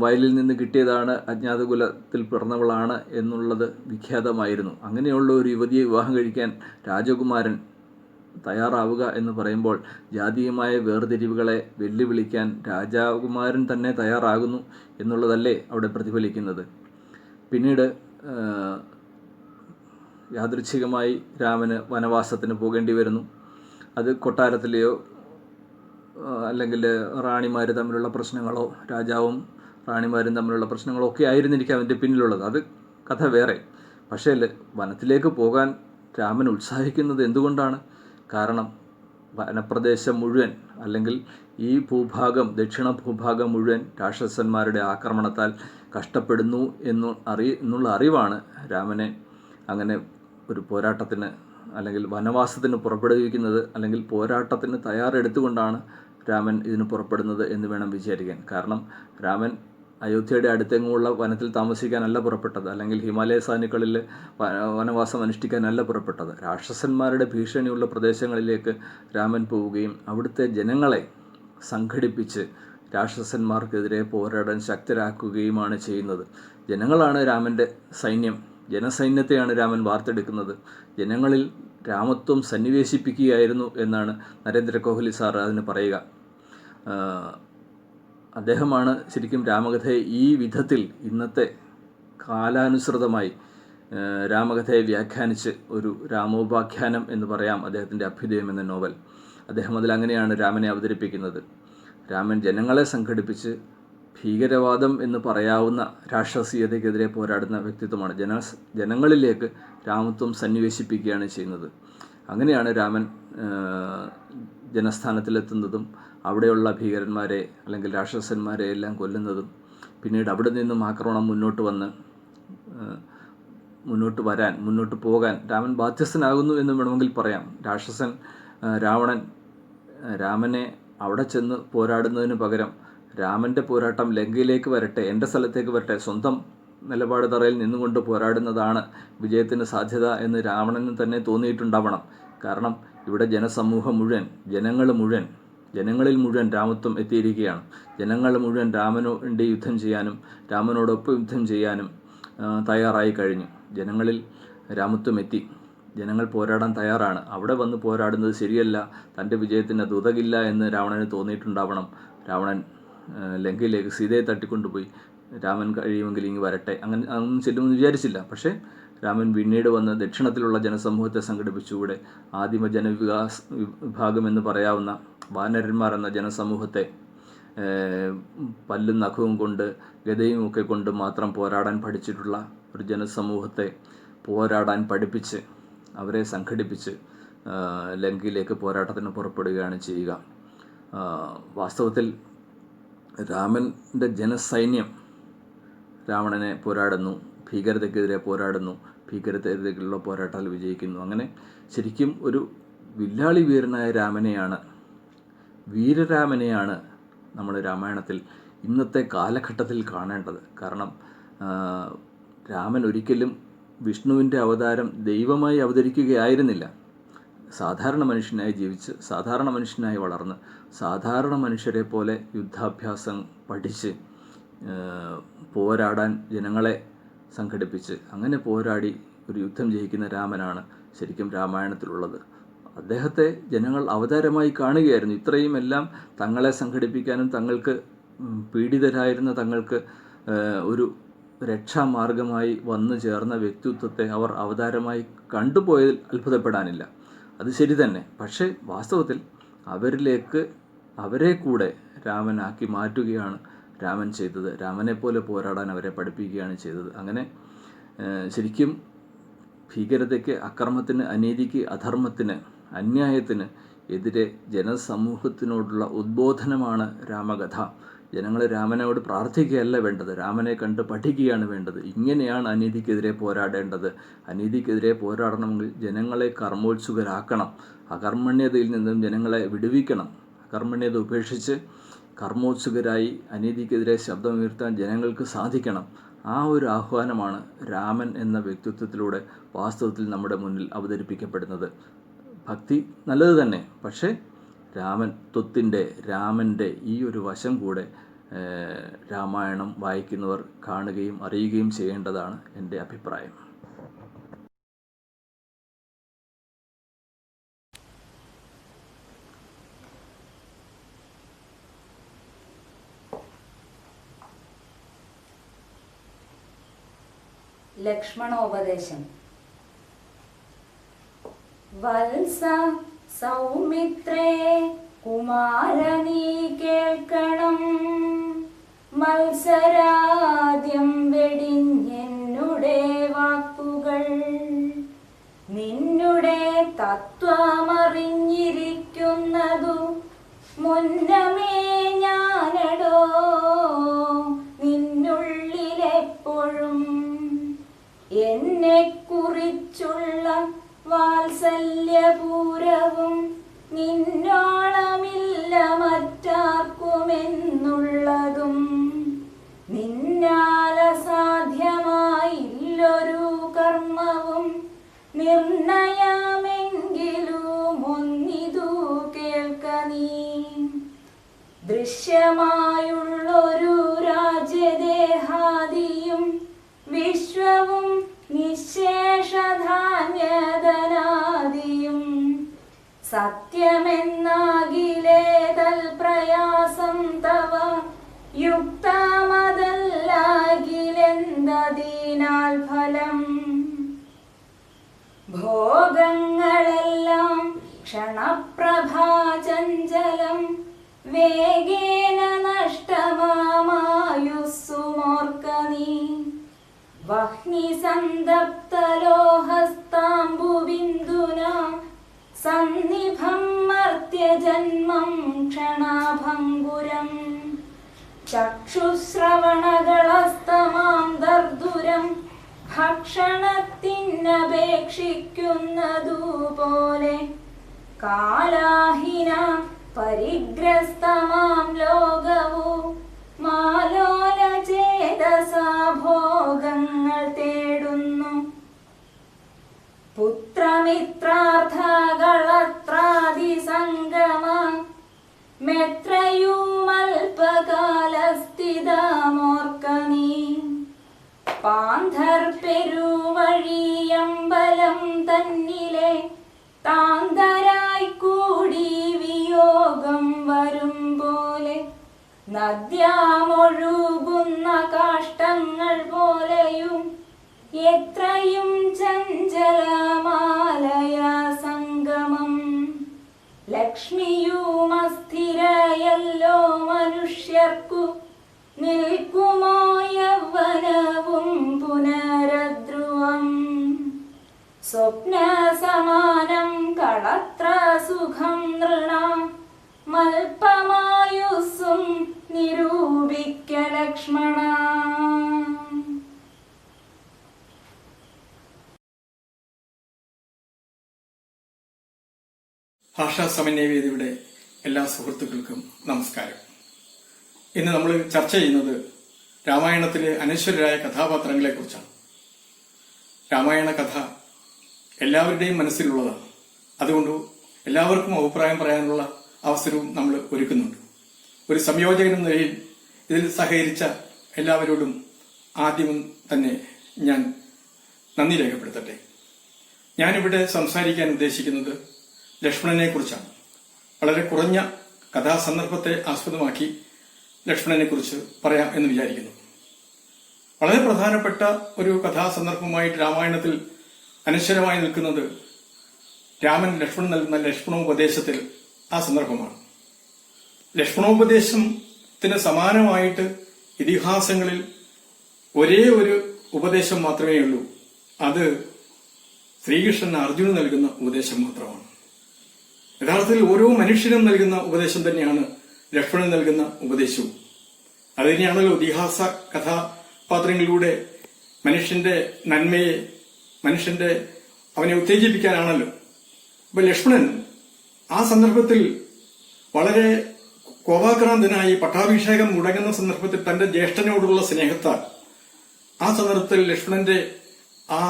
വയലിൽ നിന്ന് കിട്ടിയതാണ്, അജ്ഞാതകുലത്തിൽ പിറന്നവളാണ് എന്നുള്ളത് വിഖ്യാതമായിരുന്നു. അങ്ങനെയുള്ള ഒരു യുവതിയെ വിവാഹം കഴിക്കാൻ രാജകുമാരൻ തയ്യാറാവുക എന്ന് പറയുമ്പോൾ ജാതീയമായ വേർതിരിവുകളെ വെല്ലുവിളിക്കാൻ രാജകുമാരൻ തന്നെ തയ്യാറാകുന്നു എന്നുള്ളതല്ലേ അവിടെ പ്രതിഫലിക്കുന്നത്. പിന്നീട് യാദൃച്ഛികമായി രാമന് വനവാസത്തിന് പോകേണ്ടി വരുന്നു. അത് കൊട്ടാരത്തിലെയോ അല്ലെങ്കിൽ റാണിമാർ തമ്മിലുള്ള പ്രശ്നങ്ങളോ രാജാവും റാണിമാരും തമ്മിലുള്ള പ്രശ്നങ്ങളോ ഒക്കെ ആയിരുന്നിരിക്കും അതിൻ്റെ പിന്നിലുള്ളത്. അത് കഥ വേറെ. പക്ഷേ വനത്തിലേക്ക് പോകാൻ രാമൻ ഉത്സാഹിക്കുന്നത് എന്തുകൊണ്ടാണ്? കാരണം വനപ്രദേശം മുഴുവൻ അല്ലെങ്കിൽ ഈ ഭൂഭാഗം, ദക്ഷിണ ഭൂഭാഗം മുഴുവൻ രാക്ഷസന്മാരുടെ ആക്രമണത്താൽ കഷ്ടപ്പെടുന്നു എന്നുള്ള അറിവാണ് രാമനെ അങ്ങനെ ഒരു പോരാട്ടത്തിന് അല്ലെങ്കിൽ വനവാസത്തിന് പുറപ്പെടുവിക്കുന്നത്. അല്ലെങ്കിൽ പോരാട്ടത്തിന് തയ്യാറെടുത്തുകൊണ്ടാണ് രാമൻ ഇതിന് പുറപ്പെടുന്നത് എന്ന് വേണം വിചാരിക്കാൻ. കാരണം രാമൻ അയോധ്യയുടെ അടുത്തെങ്ങുമുള്ള വനത്തിൽ താമസിക്കാനല്ല പുറപ്പെട്ടത്, അല്ലെങ്കിൽ ഹിമാലയ സാനുക്കളിൽ വനവാസം അനുഷ്ഠിക്കാനല്ല പുറപ്പെട്ടത്. രാക്ഷസന്മാരുടെ ഭീഷണിയുള്ള പ്രദേശങ്ങളിലേക്ക് രാമൻ പോവുകയും അവിടുത്തെ ജനങ്ങളെ സംഘടിപ്പിച്ച് രാക്ഷസന്മാർക്കെതിരെ പോരാടാൻ ശക്തരാക്കുകയുമാണ് ചെയ്യുന്നത്. ജനങ്ങളാണ് രാമൻ്റെ സൈന്യം. ജനസൈന്യത്തെയാണ് രാമൻ വാർത്തെടുക്കുന്നത്. ജനങ്ങളിൽ രാമത്വം സന്നിവേശിപ്പിക്കുകയായിരുന്നു എന്നാണ് നരേന്ദ്ര കോഹ്ലി സാർ അതിന് പറയുക. അദ്ദേഹമാണ് ശരിക്കും രാമകഥയെ ഈ വിധത്തിൽ ഇന്നത്തെ കാലാനുസൃതമായി രാമകഥയെ വ്യാഖ്യാനിച്ച് ഒരു രാമോപാഖ്യാനം എന്ന് പറയാം അദ്ദേഹത്തിൻ്റെ അഭ്യുദയം എന്ന നോവൽ. അദ്ദേഹം അതിലങ്ങനെയാണ് രാമനെ അവതരിപ്പിക്കുന്നത്. രാമൻ ജനങ്ങളെ സംഘടിപ്പിച്ച് ഭീകരവാദം എന്ന് പറയാവുന്ന രാക്ഷസീയതയ്ക്കെതിരെ പോരാടുന്ന വ്യക്തിത്വമാണ്. ജനങ്ങളിലേക്ക് രാമത്വം സന്നിവേശിപ്പിക്കുകയാണ് ചെയ്യുന്നത്. അങ്ങനെയാണ് രാമൻ ജനസ്ഥാനത്തിലെത്തുന്നതും അവിടെയുള്ള ഭീകരന്മാരെ അല്ലെങ്കിൽ രാക്ഷസന്മാരെ എല്ലാം കൊല്ലുന്നതും പിന്നീട് അവിടെ നിന്നും ആക്രമണം മുന്നോട്ട് പോകാൻ രാമൻ ബാധ്യസ്ഥനാകുന്നു എന്ന് വേണമെങ്കിൽ പറയാം. രാവണൻ രാമനെ അവിടെ ചെന്ന് പോരാടുന്നതിന് പകരം രാമൻ്റെ പോരാട്ടം ലങ്കയിലേക്ക് വരട്ടെ, എൻ്റെ സ്ഥലത്തേക്ക് വരട്ടെ, സ്വന്തം നിലപാട് തറയിൽ നിന്നുകൊണ്ട് പോരാടുന്നതാണ് വിജയത്തിന് സാധ്യത എന്ന് രാവണന് തന്നെ തോന്നിയിട്ടുണ്ടാവണം. കാരണം ഇവിടെ ജനസമൂഹം മുഴുവൻ, ജനങ്ങളിൽ മുഴുവൻ രാമത്വം എത്തിയിരിക്കുകയാണ്. ജനങ്ങൾ മുഴുവൻ രാമനു വേണ്ടി യുദ്ധം ചെയ്യാനും രാമനോടൊപ്പം യുദ്ധം ചെയ്യാനും തയ്യാറായി കഴിഞ്ഞു. ജനങ്ങളിൽ രാമത്വം എത്തി. ജനങ്ങൾ പോരാടാൻ തയ്യാറാണ്. അവിടെ വന്ന് പോരാടുന്നത് ശരിയല്ല, തൻ്റെ വിജയത്തിന് അത് ഉതകില്ല എന്ന് രാവണന് തോന്നിയിട്ടുണ്ടാവണം. രാവണൻ ലങ്കയിലേക്ക് സീതയെ തട്ടിക്കൊണ്ടുപോയി രാമൻ കഴിയുമെങ്കിൽ ഇങ്ങ് വരട്ടെ, അങ്ങനെ ഒന്നും ചെല്ലുമെന്ന് വിചാരിച്ചില്ല. പക്ഷേ രാമൻ പിന്നീട് വന്ന് ദക്ഷിണത്തിലുള്ള ജനസമൂഹത്തെ സംഘടിപ്പിച്ചുകൂടെ ആദിമ വിഭാഗം എന്ന് പറയാവുന്ന വാനരന്മാർ എന്ന ജനസമൂഹത്തെ പല്ലും നഖവും കൊണ്ട് ഗദയും ഒക്കെ കൊണ്ട് മാത്രം പോരാടാൻ പഠിച്ചിട്ടുള്ള ഒരു ജനസമൂഹത്തെ പോരാടാൻ പഠിപ്പിച്ച് അവരെ സംഘടിപ്പിച്ച് ലങ്കയിലേക്ക് പോരാട്ടത്തിന് പുറപ്പെടുകയാണ് ചെയ്യുക. വാസ്തവത്തിൽ രാമൻ്റെ ജനസൈന്യം രാവണനെ പോരാടുന്നു, ഭീകരതയ്ക്കെതിരെ പോരാടുന്നു, ഭീകരതയ്ക്കെതിരെയുള്ള പോരാട്ടത്തിൽ വിജയിക്കുന്നു. അങ്ങനെ ശരിക്കും ഒരു വില്ലാളി വീരനായ വീരരാമനെയാണ് നമ്മൾ രാമായണത്തിൽ ഇന്നത്തെ കാലഘട്ടത്തിൽ കാണേണ്ടത്. കാരണം രാമൻ ഒരിക്കലും വിഷ്ണുവിൻ്റെ അവതാരം ദൈവമായി അവതരിക്കുകയായിരുന്നില്ല. സാധാരണ മനുഷ്യനായി ജീവിച്ച് സാധാരണ മനുഷ്യനായി വളർന്ന് സാധാരണ മനുഷ്യരെ പോലെ യുദ്ധാഭ്യാസം പഠിച്ച് പോരാടാൻ ജനങ്ങളെ സംഘടിപ്പിച്ച് അങ്ങനെ പോരാടി ഒരു യുദ്ധം ജയിക്കുന്ന രാമനാണ് ശരിക്കും രാമായണത്തിലുള്ളത്. അദ്ദേഹത്തെ ജനങ്ങൾ അവതാരമായി കാണുകയായിരുന്നു. ഇത്രയും എല്ലാം തങ്ങളെ സംഘടിപ്പിക്കാനും തങ്ങൾക്ക് പീഡിതരായിരുന്ന തങ്ങൾക്ക് ഒരു രക്ഷാമാർഗമായി വന്നു ചേർന്ന വ്യക്തിത്വത്തെ അവർ അവതാരമായി കണ്ടുപോയതിൽ അത്ഭുതപ്പെടാനില്ല. അത് ശരി തന്നെ. പക്ഷേ വാസ്തവത്തിൽ അവരെ കൂടെ രാമനാക്കി മാറ്റുകയാണ് രാമൻ ചെയ്തത്. രാമനെപ്പോലെ പോരാടാൻ അവരെ പഠിപ്പിക്കുകയാണ് ചെയ്തത്. അങ്ങനെ ശരിക്കും ഭീകരതയ്ക്ക്, അക്രമത്തിന്, അനീതിക്ക്, അധർമ്മത്തിന്, അന്യായത്തിന് എതിരെ ജനസമൂഹത്തിനോടുള്ള ഉദ്ബോധനമാണ് രാമകഥ. ജനങ്ങൾ രാമനോട് പ്രാർത്ഥിക്കുകയല്ല വേണ്ടത്, രാമനെ കണ്ട് പഠിക്കുകയാണ് വേണ്ടത്. ഇങ്ങനെയാണ് അനീതിക്കെതിരെ പോരാടേണ്ടത്. അനീതിക്കെതിരെ പോരാടണമെങ്കിൽ ജനങ്ങളെ കർമ്മോത്സുകരാക്കണം. അകർമ്മണ്യതയിൽ നിന്നും ജനങ്ങളെ വിടുവിക്കണം. അകർമ്മണ്യത ഉപേക്ഷിച്ച് കർമ്മോത്സുകരായി അനീതിക്കെതിരെ ശബ്ദമുയർത്താൻ ജനങ്ങൾക്ക് സാധിക്കണം. ആ ഒരു ആഹ്വാനമാണ് രാമൻ എന്ന വ്യക്തിത്വത്തിലൂടെ വാസ്തവത്തിൽ നമ്മുടെ മുന്നിൽ അവതരിപ്പിക്കപ്പെടുന്നത്. ഭക്തി നല്ലത് തന്നെ, പക്ഷേ രാമൻ്റെ ഈ ഒരു വശം കൂടെ രാമായണം വായിക്കുന്നവർ കാണുകയും അറിയുകയും ചെയ്യേണ്ടതാണ് എൻ്റെ അഭിപ്രായം. ലക്ഷ്മണോപദേശം. വത്സ സൗമിത്രേ കുമാരനീ കേൾക്കണം, മത്സരാദ്യം വെടിഞ്ഞെന്നുടെ വാക്കുകൾ. നിന്നുടെ തത്വമറിഞ്ഞിരിക്കുന്നതു മുന്നമേ ഞാനടോ, നിന്നുള്ളിലെപ്പോഴും എന്നെ കുറിച്ചുള്ള വാത്സല്യപൂരവും നിന്നോളമില്ല മറ്റാർക്കുമെന്നുള്ളതും. നിന്നാലസാധ്യമായില്ലൊരു കർമ്മവും നിർണയമെങ്കിലും ഒന്നിതു കേൾക്ക നീ. ദൃശ്യമായുള്ളൊരു രാജ്യദേഹാദിയും വിശ്വവും നിശേഷധാന്യധനാദിയും സത്യമെന്നാകിലേ തൽപ്രയാസം തവ യുക്തമതല്ലാകിലെന്തതിനാൽ ഫലം. ഭോഗങ്ങളെല്ലാം ക്ഷണപ്രഭാചഞ്ചലം വേഗേന നഷ്ടമായുസ്സുമോർക്ക നീ. വഹ്നിസന്തപ്തലോഹസ്താംബുബിന്ദുനാ സന്നിഭം മർത്യജന്മം ക്ഷണാഭംഗുരം. ചക്ഷുശ്രവണകളസ്തമാം ദർദുരം ഭക്ഷണത്തിനപേക്ഷിക്കുന്നതുപോലെ കാലാഹിന പരിഗ്രസ്തമാം ലോകവോ മാലോലചേതസാ ഭോഗങ്ങൾ തേടുന്നു. പുത്രമിത്രാർത്ഥകളത്രാദിസംഗമ മെത്രയുമൽപകാലസ്ഥിതമോർക്ക നീ. പാന്ധർ പെരുവഴിയമ്പലം തന്നിലെ താന്തരായി കൂടി വിയോഗം വരും പോലെ നദ്യാമൊഴുകുന്ന കാഷ്ടങ്ങൾ പോലെയും എത്രയും സ്വപ്നസമാനം കളത്ര സുഖം നൃണാം മൽപമായുസ്സും നിരൂപിക്ക ലക്ഷ്മണ. ഭാഷാ സമന്വയവേദിയുടെ എല്ലാ സുഹൃത്തുക്കൾക്കും നമസ്കാരം. ഇന്ന് നമ്മൾ ചർച്ച ചെയ്യുന്നത് രാമായണത്തിലെ അനശ്വരരായ കഥാപാത്രങ്ങളെക്കുറിച്ചാണ്. രാമായണ കഥ എല്ലാവരുടെയും മനസ്സിലുള്ളതാണ്. അതുകൊണ്ട് എല്ലാവർക്കും അഭിപ്രായം പറയാനുള്ള അവസരവും നമ്മൾ ഒരുക്കുന്നുണ്ട്. ഒരു സംയോജകൻ എന്ന നിലയിൽ ഇതിൽ സഹകരിച്ച എല്ലാവരോടും ആദ്യം തന്നെ ഞാൻ നന്ദി രേഖപ്പെടുത്തട്ടെ. ഞാനിവിടെ സംസാരിക്കാൻ ഉദ്ദേശിക്കുന്നത് ലക്ഷ്മണനെ കുറിച്ചാണ്. വളരെ കുറഞ്ഞ കഥാസന്ദർഭത്തെ ആസ്പദമാക്കി ലക്ഷ്മണനെ കുറിച്ച് പറയാം എന്ന് വിചാരിക്കുന്നു. വളരെ പ്രധാനപ്പെട്ട ഒരു കഥാസന്ദർഭമായിട്ട് രാമായണത്തിൽ അനശ്വരമായി നിൽക്കുന്നത് രാമൻ ലക്ഷ്മണൻ നൽകുന്ന ലക്ഷ്മണോപദേശത്തിൽ ആ സന്ദർഭമാണ്. ലക്ഷ്മണോപദേശത്തിന് സമാനമായിട്ട് ഇതിഹാസങ്ങളിൽ ഒരേ ഒരു ഉപദേശം മാത്രമേ ഉള്ളൂ. അത് ശ്രീകൃഷ്ണൻ അർജുനന് നൽകുന്ന ഉപദേശം മാത്രമാണ്. യഥാർത്ഥത്തിൽ ഓരോ മനുഷ്യനും നൽകുന്ന ഉപദേശം തന്നെയാണ് ലക്ഷ്മണൻ നൽകുന്ന ഉപദേശവും. അത് തന്നെയാണല്ലോ ഇതിഹാസ കഥാപാത്രങ്ങളിലൂടെ മനുഷ്യന്റെ നന്മയെ അവനെ ഉത്തേജിപ്പിക്കാനാണല്ലോ. അപ്പൊ ലക്ഷ്മണൻ ആ സന്ദർഭത്തിൽ വളരെ കോപാക്രാന്തനായി പട്ടാഭിഷേകം മുടങ്ങുന്ന സന്ദർഭത്തിൽ തന്റെ ജ്യേഷ്ഠനോടുള്ള സ്നേഹത്താൽ ആ സന്ദർഭത്തിൽ ലക്ഷ്മണന്റെ ആ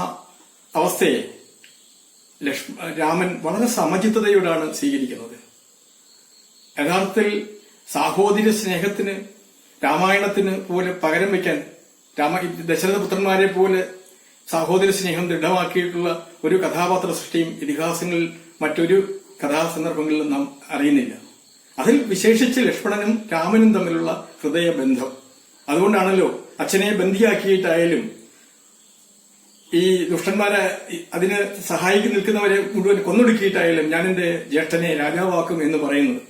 അവസ്ഥയെ രാമൻ വളരെ സമചിത്തതയോടാണ് സ്വീകരിക്കുന്നത്. യഥാർത്ഥത്തിൽ സാഹോദര്യ സ്നേഹത്തിന് രാമായണത്തിന് പോലെ പകരം വയ്ക്കാൻ ദശരഥപുത്രന്മാരെ പോലെ സാഹോദര്യ സ്നേഹം ദൃഢമാക്കിയിട്ടുള്ള ഒരു കഥാപാത്ര സൃഷ്ടിയും ഇതിഹാസങ്ങളിൽ മറ്റൊരു കഥാസന്ദർഭങ്ങളിലും നാം അറിയുന്നില്ല. അതിൽ വിശേഷിച്ച് ലക്ഷ്മണനും രാമനും തമ്മിലുള്ള ഹൃദയബന്ധം. അതുകൊണ്ടാണല്ലോ അച്ഛനെ ബന്ധിയാക്കിയിട്ടായാലും ഈ ദുഷ്ടന്മാരെ അതിന് സഹായിക്കി നിൽക്കുന്നവരെ മുഴുവൻ കൊന്നൊടുക്കിയിട്ടായാലും ഞാൻ എന്റെ ജ്യേഷ്ഠനെ രാജാവാക്കും എന്ന് പറയുന്നത്.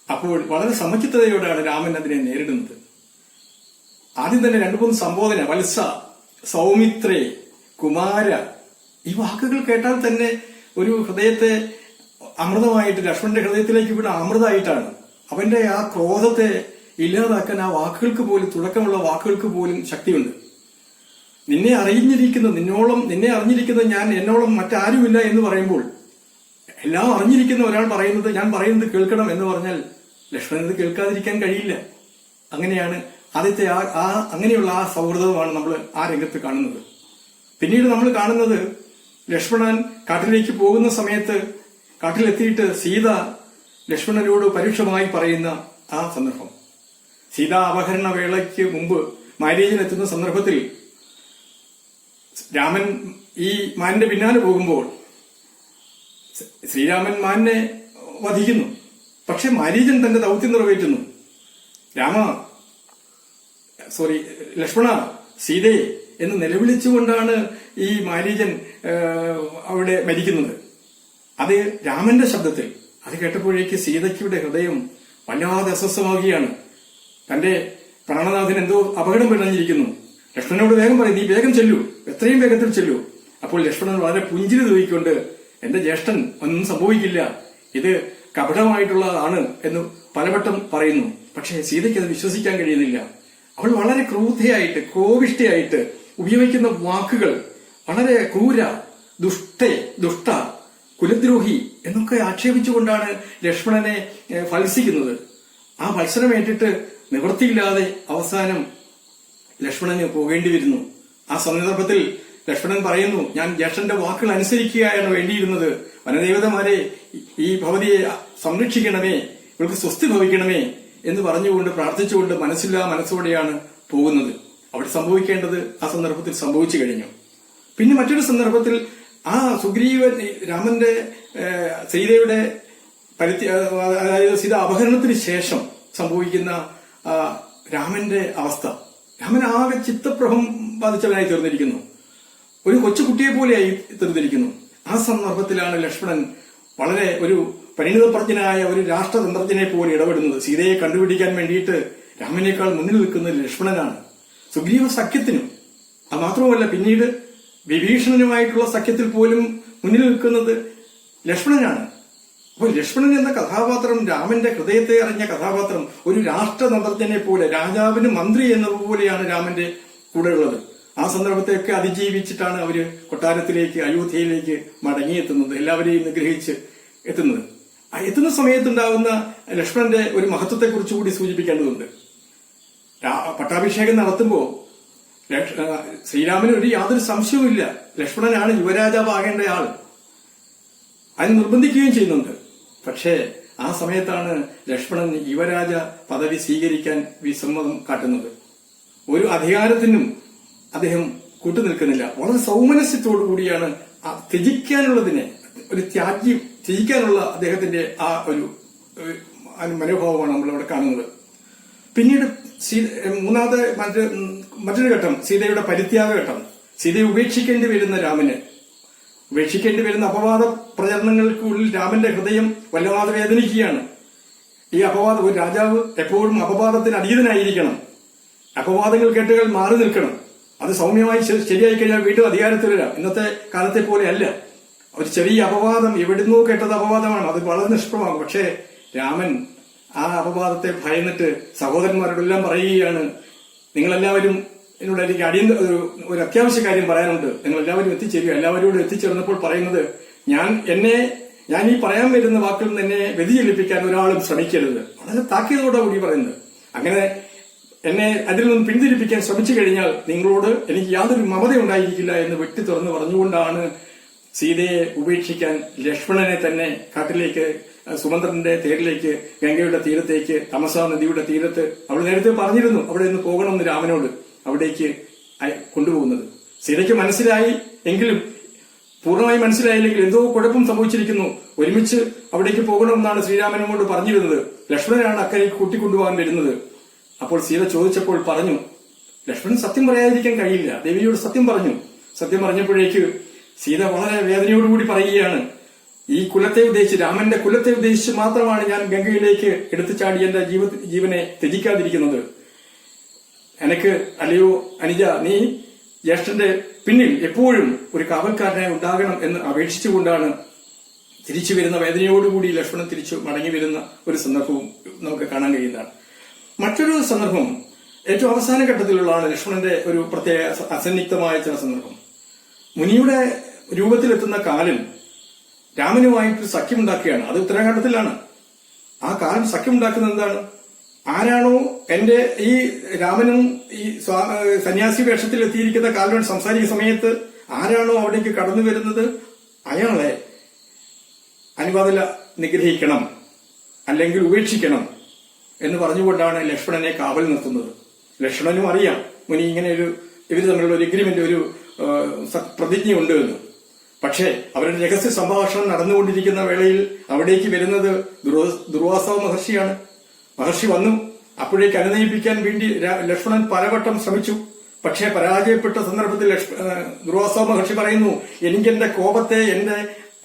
അപ്പോൾ വളരെ സമചിത്തതയോടാണ് രാമൻ അതിനെ നേരിടുന്നത്. ആദ്യം തന്നെ 2-3 സംബോധന, വത്സ, സൗമിത്രേ, കുമാര, ഈ വാക്കുകൾ കേട്ടാൽ തന്നെ ഒരു ഹൃദയത്തെ അമൃതമായിട്ട് ലക്ഷ്മണന്റെ ഹൃദയത്തിലേക്ക് വീണ അമൃതമായിട്ടാണ്. അവന്റെ ആ ക്രോധത്തെ ഇല്ലാതാക്കാൻ ആ വാക്കുകൾക്ക് പോലും, തുടക്കമുള്ള വാക്കുകൾക്ക് പോലും ശക്തിയുണ്ട്. നിന്നെ അറിഞ്ഞിരിക്കുന്നത് ഞാൻ എന്നോളം മറ്റാരുമില്ല എന്ന് പറയുമ്പോൾ എല്ലാം അറിഞ്ഞിരിക്കുന്ന ഒരാൾ പറയുന്നത് ഞാൻ പറയുന്നത് കേൾക്കണം എന്ന് പറഞ്ഞാൽ ലക്ഷ്മണന് കേൾക്കാതിരിക്കാൻ കഴിയില്ല. അങ്ങനെയാണ് ആദ്യത്തെ അങ്ങനെയുള്ള ആ സൗഹൃദമാണ് നമ്മൾ ആ രംഗത്ത് കാണുന്നത്. പിന്നീട് നമ്മൾ കാണുന്നത് ലക്ഷ്മണൻ കാട്ടിലേക്ക് പോകുന്ന സമയത്ത് കാട്ടിലെത്തിയിട്ട് സീത ലക്ഷ്മണനോട് പരുഷമായി പറയുന്ന ആ സന്ദർഭം. സീതാ അപഹരണ വേളയ്ക്ക് മുമ്പ് മാരീചനെത്തുന്ന സന്ദർഭത്തിൽ രാമൻ ഈ മാനിന്റെ പിന്നാലെ പോകുമ്പോൾ ശ്രീരാമൻ മാനിനെ വധിക്കുന്നു. പക്ഷെ മാരീചൻ തന്റെ ദൗത്യം നിറവേറ്റുന്നു. ലക്ഷ്മണ, സീതയെ എന്ന് നിലവിളിച്ചുകൊണ്ടാണ് ഈ മാരീചൻ അവിടെ മരിക്കുന്നത്. അത് രാമന്റെ ശബ്ദത്തിൽ. അത് കേട്ടപ്പോഴേക്ക് സീതയ്ക്കുടെ ഹൃദയം വല്ലാതെ അസ്വസ്ഥമാവുകയാണ്. തന്റെ പ്രാണനാഥൻ എന്തോ അപകടം പിണഞ്ഞിരിക്കുന്നു. ലക്ഷ്മണനോട് വേഗം പറയും, നീ വേഗം ചെല്ലൂ, എത്രയും വേഗത്തിൽ ചെല്ലൂ. അപ്പോൾ ലക്ഷ്മണൻ വളരെ പുഞ്ചിരി തൂക്കിക്കൊണ്ട് എന്റെ ജ്യേഷ്ഠൻ ഒന്നും സംഭവിക്കില്ല, ഇത് കപടമായിട്ടുള്ളതാണ് എന്ന് പലവട്ടം പറയുന്നു. പക്ഷേ സീതയ്ക്ക് അത് വിശ്വസിക്കാൻ കഴിയുന്നില്ല. അവൾ വളരെ ക്രൂരയായിട്ട്, കോപിഷ്ഠയായിട്ട് ഉപയോഗിക്കുന്ന വാക്കുകൾ വളരെ ക്രൂര, ദുഷ്ട, കുലദ്രോഹി എന്നൊക്കെ ആക്ഷേപിച്ചുകൊണ്ടാണ് ലക്ഷ്മണനെ ഫത്സിക്കുന്നത്. ആ ഫത്സനമേറ്റിട്ട് നിവൃത്തിയില്ലാതെ അവസാനം ലക്ഷ്മണന് പോകേണ്ടി വരുന്നു. ആ സന്ദർഭത്തിൽ ലക്ഷ്മണൻ പറയുന്നു, ഞാൻ ജ്യേഷ്ഠന്റെ വാക്കുകൾ അനുസരിക്കുകയാണ് വേണ്ടിയിരുന്നത്. വനദേവതമാരെ, ഈ ഭവതിയെ സംരക്ഷിക്കണമേ, ഇവൾക്ക് സ്വസ്തി ഭവിക്കണമേ എന്ന് പറഞ്ഞുകൊണ്ട് പ്രാർത്ഥിച്ചുകൊണ്ട് മനസ്സോടെയാണ് പോകുന്നത്. അവിടെ സംഭവിക്കേണ്ടത് ആ സന്ദർഭത്തിൽ സംഭവിച്ചു കഴിഞ്ഞു. പിന്നെ മറ്റൊരു സന്ദർഭത്തിൽ ആ സുഗ്രീവൻ രാമന്റെ സീതയുടെ അതായത് സീത അപഹരണത്തിന് ശേഷം സംഭവിക്കുന്ന രാമന്റെ അവസ്ഥ, രാമൻ ആകെ ചിത്തപ്രഭം ബാധിച്ചവനായി തീർന്നിരിക്കുന്നു. ഒരു കൊച്ചുകുട്ടിയെ പോലെയായി തീർന്നിരിക്കുന്നു. ആ സന്ദർഭത്തിലാണ് ലക്ഷ്മണൻ വളരെ ഒരു പരിണിതപ്രജ്ഞനായ ഒരു രാഷ്ട്രതന്ത്രജ്ഞനെ പോലെ ഇടപെടുന്നത്. സീതയെ കണ്ടുപിടിക്കാൻ വേണ്ടിയിട്ട് രാമനേക്കാൾ മുന്നിൽ നിൽക്കുന്നത് ലക്ഷ്മണനാണ്. സുഗ്രീവ സഖ്യത്തിനും അത് മാത്രമല്ല, പിന്നീട് വിഭീഷണനുമായിട്ടുള്ള സഖ്യത്തിൽ പോലും മുന്നിൽ നിൽക്കുന്നത് ലക്ഷ്മണനാണ്. അപ്പോൾ ലക്ഷ്മണൻ എന്ന കഥാപാത്രം, രാമന്റെ ഹൃദയത്തെ അറിഞ്ഞ കഥാപാത്രം, ഒരു രാഷ്ട്രതന്ത്രജ്ഞനെ പോലെ, രാജാവിന് മന്ത്രി എന്നതുപോലെയാണ് രാമന്റെ കൂടെ ഉള്ളത്. ആ സന്ദർഭത്തെയൊക്കെ അതിജീവിച്ചിട്ടാണ് അവര് കൊട്ടാരത്തിലേക്ക്, അയോധ്യയിലേക്ക് മടങ്ങിയെത്തുന്നത്, എല്ലാവരെയും നിഗ്രഹിച്ച് എത്തുന്നത്. എത്തുന്ന സമയത്തുണ്ടാകുന്ന ലക്ഷ്മണന്റെ ഒരു മഹത്വത്തെക്കുറിച്ച് കൂടി സൂചിപ്പിക്കേണ്ടതുണ്ട്. പട്ടാഭിഷേകം നടത്തുമ്പോൾ ശ്രീരാമന് യാതൊരു സംശയവുമില്ല, ലക്ഷ്മണനാണ് യുവരാജാവാകേണ്ട ആൾ. അതിന് നിർബന്ധിക്കുകയും ചെയ്യുന്നുണ്ട്. പക്ഷേ ആ സമയത്താണ് ലക്ഷ്മണൻ യുവരാജ പദവി സ്വീകരിക്കാൻ വിസമ്മതം കാട്ടുന്നത്. ഒരു അധികാരത്തിനും അദ്ദേഹം കൂട്ടുനിൽക്കുന്നില്ല. വളരെ സൗമനസ്യത്തോടു കൂടിയാണ് ത്യജിക്കാനുള്ളതിനെ, ഒരു ത്യജിക്കാനുള്ള അദ്ദേഹത്തിന്റെ ആ ഒരു മനോഭാവമാണ് നമ്മളവിടെ കാണുന്നത്. പിന്നീട് മൂന്നാമത്തെ മറ്റൊരു ഘട്ടം സീതയുടെ പരിത്യാഗ ഘട്ടം. സീതയെ ഉപേക്ഷിക്കേണ്ടി വരുന്ന രാമന്, ഉപേക്ഷിക്കേണ്ടി വരുന്ന അപവാദ പ്രചരണങ്ങൾക്കുള്ളിൽ രാമന്റെ ഹൃദയം വല്ലാതെ വേദനിക്കുകയാണ്. ഈ അപവാദം, ഒരു രാജാവ് എപ്പോഴും അപവാദത്തിന് അതീതനായിരിക്കണം. അപവാദങ്ങൾ കേട്ടുകൾ മാറി നിൽക്കണം. അത് സൗമ്യമായി ശരിയായി കഴിഞ്ഞാൽ വീണ്ടും അധികാരത്തിൽ വരാം. ഇന്നത്തെ കാലത്തെ പോലെ അല്ല. ഒരു ചെറിയ അപവാദം, എവിടുന്നോ കേട്ടത് അപവാദമാണ്, അത് വളരെ നിഷ്പ്രമാകും. പക്ഷേ രാമൻ ആ അപവാദത്തെ ഭയന്നിട്ട് സഹോദരന്മാരോടെല്ലാം പറയുകയാണ്, നിങ്ങളെല്ലാവരും എന്നോട് എനിക്ക് ഒരു അത്യാവശ്യ കാര്യം പറയാനുണ്ട്, നിങ്ങൾ എല്ലാവരും എത്തിച്ചേരുക. എല്ലാവരോടും എത്തിച്ചേർന്നപ്പോൾ പറയുന്നത്, ഞാൻ ഈ പറയാൻ വരുന്ന വാക്കിൽ നിന്ന് എന്നെ വ്യതിചലിപ്പിക്കാൻ ഒരാളും ശ്രമിക്കരുത്. വളരെ താക്കീതോടുകൂടി പറയുന്നത്. അങ്ങനെ എന്നെ അതിൽ നിന്ന് പിന്തിരിപ്പിക്കാൻ ശ്രമിച്ചു കഴിഞ്ഞാൽ നിങ്ങളോട് എനിക്ക് യാതൊരു മമത ഉണ്ടായിരിക്കില്ല എന്ന് വെട്ടി തുറന്ന് പറഞ്ഞുകൊണ്ടാണ് സീതയെ ഉപേക്ഷിക്കാൻ ലക്ഷ്മണനെ തന്നെ കാട്ടിലേക്ക്, സുമന്ത്രന്റെ തേരിലേക്ക്, ഗംഗയുടെ തീരത്തേക്ക്, തമസാ നദിയുടെ തീരത്ത്, അവൾ നേരത്തെ പറഞ്ഞിരുന്നു അവിടെ നിന്ന് പോകണമെന്ന് രാമനോട്, അവിടേക്ക് കൊണ്ടുപോകുന്നത്. സീതയ്ക്ക് മനസ്സിലായി എങ്കിലും പൂർണ്ണമായി മനസ്സിലായില്ലെങ്കിൽ എന്തോ കുഴപ്പം സംഭവിച്ചിരിക്കുന്നു, ഒരുമിച്ച് അവിടേക്ക് പോകണമെന്നാണ് ശ്രീരാമനോട് പറഞ്ഞിരുന്നത്. ലക്ഷ്മണനാണ് അക്കരയ്ക്ക് കൂട്ടിക്കൊണ്ടുപോകാൻ വരുന്നത്. അപ്പോൾ സീത ചോദിച്ചപ്പോൾ പറഞ്ഞു, ലക്ഷ്മണൻ സത്യം പറയാതിരിക്കാൻ കഴിയില്ല, ദേവിയോട് സത്യം പറഞ്ഞു. സത്യം പറഞ്ഞപ്പോഴേക്ക് സീത വളരെ വേദനയോടുകൂടി പറയുകയാണ്, ഈ കുലത്തെ ഉദ്ദേശിച്ച്, രാമന്റെ കുലത്തെ ഉദ്ദേശിച്ച് മാത്രമാണ് ഞാൻ ഗംഗയിലേക്ക് എടുത്തു ചാടി എന്റെ ജീവനെ ത്യജിക്കാതിരിക്കുന്നത്. എനക്ക്, അല്ലയോ അനുജ, നീ ജ്യേഷ്ഠന്റെ പിന്നിൽ എപ്പോഴും ഒരു കാവൽക്കാരനായി ഉണ്ടാകണം എന്ന് അപേക്ഷിച്ചുകൊണ്ടാണ് തിരിച്ചു വരുന്ന വേദനയോടുകൂടി ലക്ഷ്മണൻ തിരിച്ചു മടങ്ങി വരുന്ന ഒരു സന്ദർഭവും നമുക്ക് കാണാൻ കഴിയുന്നതാണ്. മറ്റൊരു സന്ദർഭം ഏറ്റവും അവസാന ഘട്ടത്തിലുള്ളതാണ്. ലക്ഷ്മണന്റെ ഒരു പ്രത്യേക അസന്നിഗ്ധമായ ചില സന്ദർഭം. മുനിയുടെ രൂപത്തിലെത്തുന്ന കാലൻ രാമനുമായിട്ട് സഖ്യമുണ്ടാക്കുകയാണ്. അത് ഉത്തരാഖണ്ഡത്തിലാണ്. ആ കാലൻ സഖ്യമുണ്ടാക്കുന്നത് എന്താണ്? ആരാണോ ഈ രാമനും ഈ സന്യാസി വേഷത്തിൽ എത്തിയിരിക്കുന്ന കാലൻ സംസാരിക്കുന്ന സമയത്ത് ആരാണോ അവിടേക്ക് കടന്നു വരുന്നത് അയാളെ അനുവാദം നിഗ്രഹിക്കണം, അല്ലെങ്കിൽ ഉപേക്ഷിക്കണം എന്ന് പറഞ്ഞുകൊണ്ടാണ് ലക്ഷ്മണനെ കാവൽ നിർത്തുന്നത്. ലക്ഷ്മണനും അറിയാം മുനി ഇങ്ങനെ ഇവർ തമ്മിലുള്ള ഒരു എഗ്രിമെന്റ്, ഒരു പ്രതിജ്ഞയുണ്ട് എന്ന്. പക്ഷേ അവരുടെ രഹസ്യ സംഭാഷണം നടന്നുകൊണ്ടിരിക്കുന്ന വേളയിൽ അവിടേക്ക് വരുന്നത് ദുർവാസ മഹർഷിയാണ്. മഹർഷി വന്നു. അപ്പോഴേക്ക് അനുനയിപ്പിക്കാൻ വേണ്ടി ലക്ഷ്മണൻ പലവട്ടം ശ്രമിച്ചു. പക്ഷേ പരാജയപ്പെട്ട സന്ദർഭത്തിൽ ദുർവാസ മഹർഷി പറയുന്നു, എനിക്ക് എന്റെ കോപത്തെ, എന്റെ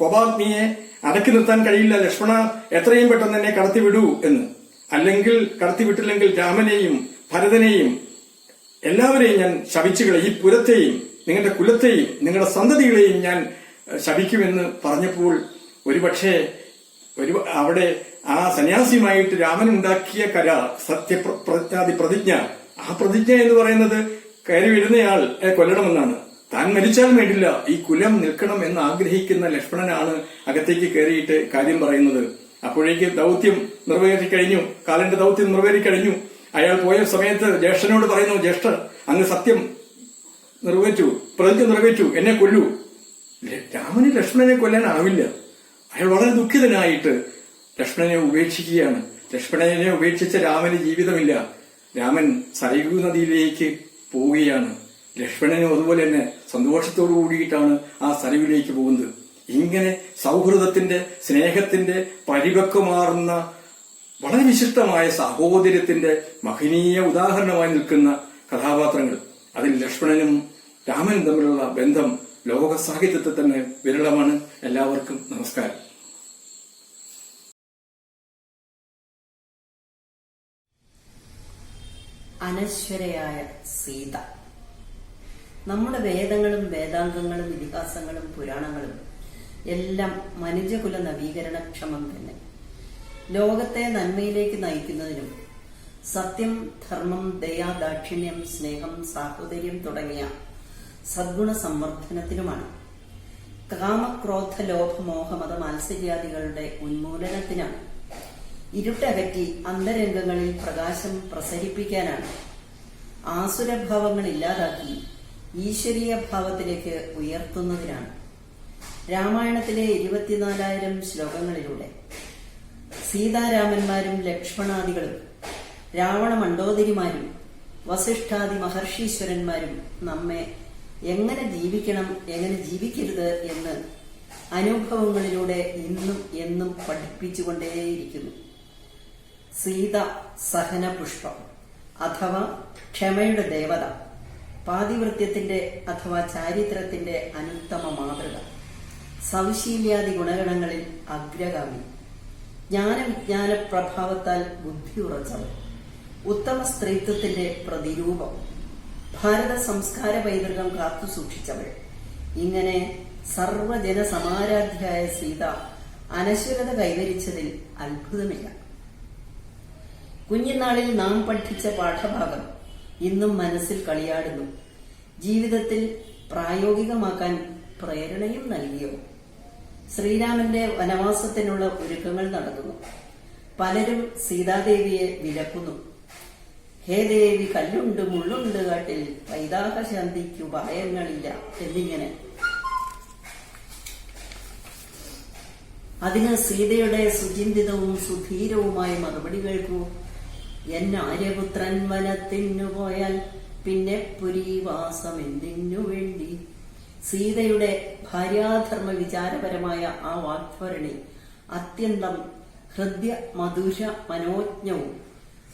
കോപാഗ്നിയെ അടക്കി നിർത്താൻ കഴിയില്ല, ലക്ഷ്മണ എത്രയും പെട്ടെന്ന് എന്നെ കടത്തിവിടൂ എന്ന്. അല്ലെങ്കിൽ കടത്തിവിട്ടില്ലെങ്കിൽ രാമനെയും ഭരതനെയും എല്ലാവരെയും ഞാൻ ശപിച്ചുകളെ, ഈ പുരത്തെയും നിങ്ങളുടെ കുലത്തെയും നിങ്ങളുടെ സന്തതികളെയും ഞാൻ ശപിക്കുമെന്ന് പറഞ്ഞപ്പോൾ ഒരുപക്ഷെ അവിടെ ആ സന്യാസിയുമായിട്ട് രാമൻ ഉണ്ടാക്കിയ കരാർ, പ്രതിജ്ഞ, ആ പ്രതിജ്ഞ എന്ന് പറയുന്നത് കയറി വരുന്നയാൾ കൊല്ലണമെന്നാണ്. താൻ മരിച്ചാൽ വേണ്ടില്ല, ഈ കുലം നിൽക്കണം എന്ന് ആഗ്രഹിക്കുന്ന ലക്ഷ്മണനാണ് അകത്തേക്ക് കയറിയിട്ട് കാര്യം പറയുന്നത്. അപ്പോഴേക്ക് ദൗത്യം നിറവേറിക്കഴിഞ്ഞു, കാലന്റെ ദൗത്യം നിറവേറിക്കഴിഞ്ഞു. അയാൾ പോയ സമയത്ത് ജ്യേഷ്ഠനോട് പറയുന്നു, ജ്യേഷ്ഠ അങ്ങ് സത്യം നിറവേറ്റു, പ്രതിജ്ഞ നിറവേറ്റു, എന്നെ കൊല്ലൂ. രാമന് ലക്ഷ്മണനെ കൊല്ലാനാവില്ല. അയാൾ വളരെ ദുഃഖിതനായിട്ട് ലക്ഷ്മണനെ ഉപേക്ഷിക്കുകയാണ്. ലക്ഷ്മണനെ ഉപേക്ഷിച്ച രാമന് ജീവിതമില്ല. രാമൻ സരയൂ നദിയിലേക്ക് പോവുകയാണ്. ലക്ഷ്മണനും അതുപോലെ തന്നെ സന്തോഷത്തോടു കൂടിയിട്ടാണ് ആ സരയുവിലേക്ക് പോകുന്നത്. ഇങ്ങനെ സൗഹൃദത്തിന്റെ, സ്നേഹത്തിന്റെ പരിപക്വമാറുന്ന വളരെ വിശിഷ്ടമായ സാഹോദര്യത്തിന്റെ മഹനീയ ഉദാഹരണമായി നിൽക്കുന്ന കഥാപാത്രങ്ങൾ. അതിൽ ലക്ഷ്മണനും രാമനും തമ്മിലുള്ള ബന്ധം ലോക സാഹിത്യത്തിൽ തന്നെ വിരളമാണ്. എല്ലാവർക്കും നമസ്കാരം. അനശ്വരയായ സീത. നമ്മുടെ വേദങ്ങളും വേദാംഗങ്ങളും ഇതിഹാസങ്ങളും പുരാണങ്ങളും എല്ലാം മനുഷ്യകുല നവീകരണക്ഷമം തന്നെ. ലോകത്തെ നന്മയിലേക്ക് നയിക്കുന്നതിനും സത്യം, ധർമ്മം, ദയ, ദാക്ഷിണ്യം, സ്നേഹം, സാഹോദര്യം തുടങ്ങിയ സദ്ഗുണ സംവർദ്ധനത്തിനുമാണ്. കാമക്രോധ ലോഭ മോഹമത മാത്സര്യാദികളുടെ ഉന്മൂലനത്തിനാണ്. ഇരുട്ടകറ്റി അന്തരംഗങ്ങളിൽ പ്രകാശം പ്രസരിപ്പിക്കാനാണ്. ആസുരഭാവങ്ങൾ ഇല്ലാതാക്കി ഈശ്വരീയ ഭാവത്തിലേക്ക് ഉയർത്തുന്നതിനാണ്. രാമായണത്തിലെ 24,000 ശ്ലോകങ്ങളിലൂടെ സീതാരാമന്മാരും ലക്ഷ്മണാദികളും രാവണ മണ്ഡോദരിമാരും വസിഷ്ഠാദി മഹർഷീശ്വരന്മാരും നമ്മെ എങ്ങനെ ജീവിക്കണം, എങ്ങനെ ജീവിക്കരുത് എന്ന് അനുഭവങ്ങളിലൂടെ ഇന്നും എന്നും പഠിപ്പിച്ചുകൊണ്ടേയിരിക്കുന്നു. സീത സഹന പുഷ്പം അഥവാ ക്ഷമയുടെ ദേവത, പാതിവൃത്യത്തിന്റെ അഥവാ ചാരിത്രത്തിന്റെ അനുത്തമ മാതൃക, സൗശീല്യാദി ഗുണഗണങ്ങളിൽ അഗ്രഗാമി, ജ്ഞാനവിജ്ഞാന പ്രഭാവത്താൽ ബുദ്ധി ഉറച്ചവൾ, ഉത്തമ സ്ത്രീത്വത്തിന്റെ പ്രതിരൂപം, ഭാരത സംസ്കാര പൈതൃകം കാത്തുസൂക്ഷിച്ചവൾ. ഇങ്ങനെ സർവജന സമാരാധ്യായ സീത അനശ്വരത കൈവരിച്ചതിൽ അത്ഭുതമില്ല. കുഞ്ഞുനാളിൽ നാം പഠിച്ച പാഠഭാഗം ഇന്നും മനസ്സിൽ കളിയാടുന്നു. ജീവിതത്തിൽ പ്രായോഗികമാക്കാൻ പ്രേരണയും നൽകിയോ? ശ്രീരാമന്റെ വനവാസത്തിനുള്ള ഒരുക്കങ്ങൾ നടക്കുന്നു. പലരും സീതാദേവിയെ വിലക്കുന്നു. ഹേ ദേവി, കല്ലുണ്ട് മുള്ളുണ്ട് കാട്ടിൽ, പൈതാഹ ശാന്തിക്കു ഭയങ്ങളില്ല എന്നിങ്ങനെ. അതിന് സീതയുടെ സുചിന്തിതവും സുധീരവുമായ മറുപടി കേൾക്കൂ. എൻ ആര്യപുത്രൻ വനത്തിനു പോയാൽ പിന്നെ പുരീവാസം എന്തിനു വേണ്ടി. സീതയുടെ ഭാര്യാധർമ്മ വിചാരപരമായ ആ വാഗ്ധോരണി അത്യന്തം ഹൃദ്യ മധുര മനോജ്ഞവും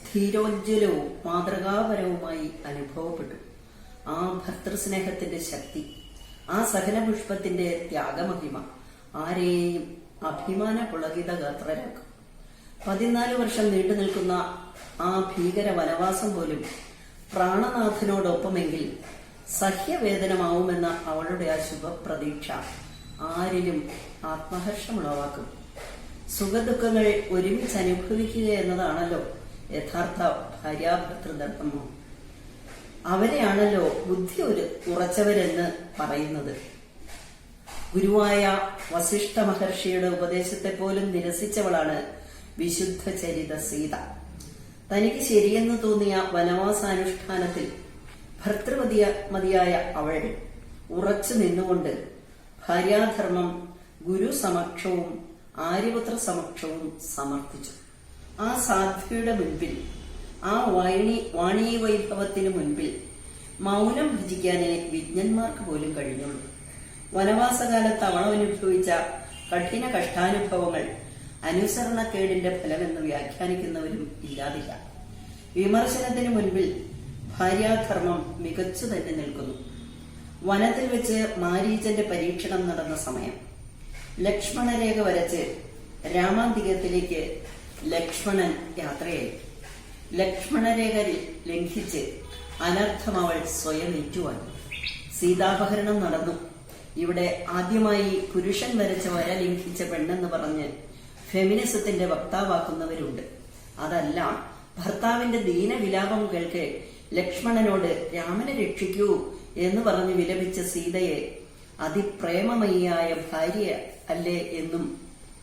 ധീരോജ്വലവും മാതൃകാപരവുമായി അനുഭവപ്പെട്ടു. ആ ഭർത്തൃസ്നേഹത്തിന്റെ ശക്തി, ആ സഹനപുഷ്പത്തിന്റെ ത്യാഗമഹിമ ആരെയും അഭിമാന പുളകിത ഗാത്രരാക്കും. 14 വർഷം നീണ്ടു നിൽക്കുന്ന ആ ഭീകര വനവാസം പോലും പ്രാണനാഥനോടൊപ്പമെങ്കിൽ സഹ്യവേദനമാവുമെന്ന അവളുടെ ആ ശുഭപ്രതീക്ഷ ആരിലും ആത്മഹർഷമുളവാക്കും. സുഖദുഃഖങ്ങൾ ഒരുമിച്ച് അനുഭവിക്കുക എന്നതാണല്ലോ യഥാർത്ഥ ഭാര്യാഭർത്തൃധർമ്മം. അവരെയാണല്ലോ ബുദ്ധി ഉറച്ചവരെന്ന് പറയുന്നത്. ഗുരുവായ വസിഷ്ഠ മഹർഷിയുടെ ഉപദേശത്തെ പോലും നിരസിച്ചവളാണ് വിശുദ്ധ ചരിത സീത. തനിക്ക് ശരിയെന്ന് തോന്നിയ വനവാസാനുഷ്ഠാനത്തിൽ ഭർത്തൃമതിയായ അവൾ ഉറച്ചു നിന്നുകൊണ്ട് ഭാര്യാധർമ്മം ഗുരു സമക്ഷവും ആര്യപുത്ര സമക്ഷവും സമർത്ഥിച്ചു. ആ സാധ്വിയുടെ മുൻപിൽ, ആ വാണീ വൈഭവത്തിന് മുൻപിൽ മൗനം ഭജിക്കാനേ വിജ്ഞന്മാർക്ക് പോലും കഴിഞ്ഞുള്ളൂ. വനവാസകാലത്ത് അവൾ അനുഭവിച്ച കഠിന കഷ്ടാനുഭവങ്ങൾ അനുസരണക്കേടിന്റെ ഫലമെന്ന് വ്യാഖ്യാനിക്കുന്നവരും ഇല്ലാതില്ല. വിമർശനത്തിന് മുൻപിൽ ഭാര്യാധർമ്മം മികച്ചു തന്നെ നിൽക്കുന്നു. വനത്തിൽ വെച്ച് മാരീചന്റെ പരീക്ഷണം നടന്ന സമയം ലക്ഷ്മണരേഖ വരച്ച് രാമാന്തികത്തിലേക്ക് ലക്ഷ്മണൻ യാത്രയായി. ലക്ഷ്മണരേഖ ലംഘിച്ച് അനർത്ഥം അവൾ സ്വയം ഏറ്റുവാങ്ങി. സീതാപഹരണം നടന്നു. ഇവിടെ ആദ്യമായി പുരുഷൻ വരച്ച വര ലംഘിച്ച പെണ്ണെന്ന് പറഞ്ഞ് ഫെമിനിസത്തിന്റെ വക്താവാക്കുന്നവരുണ്ട്. അതല്ല, ഭർത്താവിന്റെ ദീനവിലാപം കേൾക്കെ ലക്ഷ്മണനോട് രാമനെ രക്ഷിക്കൂ എന്ന് പറഞ്ഞ് വിലപിച്ച സീതയെ അതിപ്രേമമയിയായ ഭാര്യ അല്ലേ എന്നും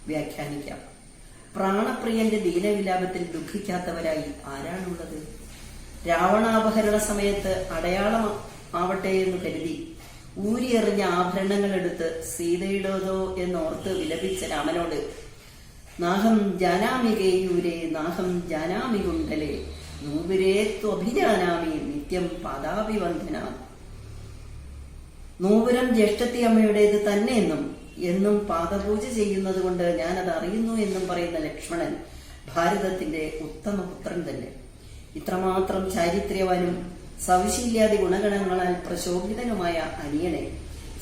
വ്യാഖ്യാനിക്കാം. പ്രാണപ്രിയന്റെ ദീനവിലാപത്തിൽ ദുഃഖിക്കാത്തവരായി ആരാണുള്ളത്? രാവണാപഹരണ സമയത്ത് അടയാളം ആവട്ടെ എന്ന് കരുതി ഊരിയെറിഞ്ഞ ആഭരണങ്ങളെടുത്ത് സീതയുടേതോ എന്നോർത്ത് വിലപിച്ച രാമനോട് നാഹം ജാനാമി കേയൂരേ നാഹം ജാനാമി കുണ്ടലേ നൂപുരേ ത്വഭിജാനാമി നിത്യം പാദാഭിവന്ദന. നൂപുരം ജ്യേഷ്ഠത്തി അമ്മയുടേത് തന്നെയെന്നും എന്നും പാദപൂജ ചെയ്യുന്നത് കൊണ്ട് ഞാനത് അറിയുന്നു എന്നും പറയുന്ന ലക്ഷ്മണൻ ഭാരതത്തിന്റെ ഉത്തമ പുത്രൻ തന്നെ. ഇത്രമാത്രം ചാരിത്ര്യവാനും സവിശീല്യാദി ഗുണഗണങ്ങളാൽ പ്രശോഭിതനുമായ അനിയനെ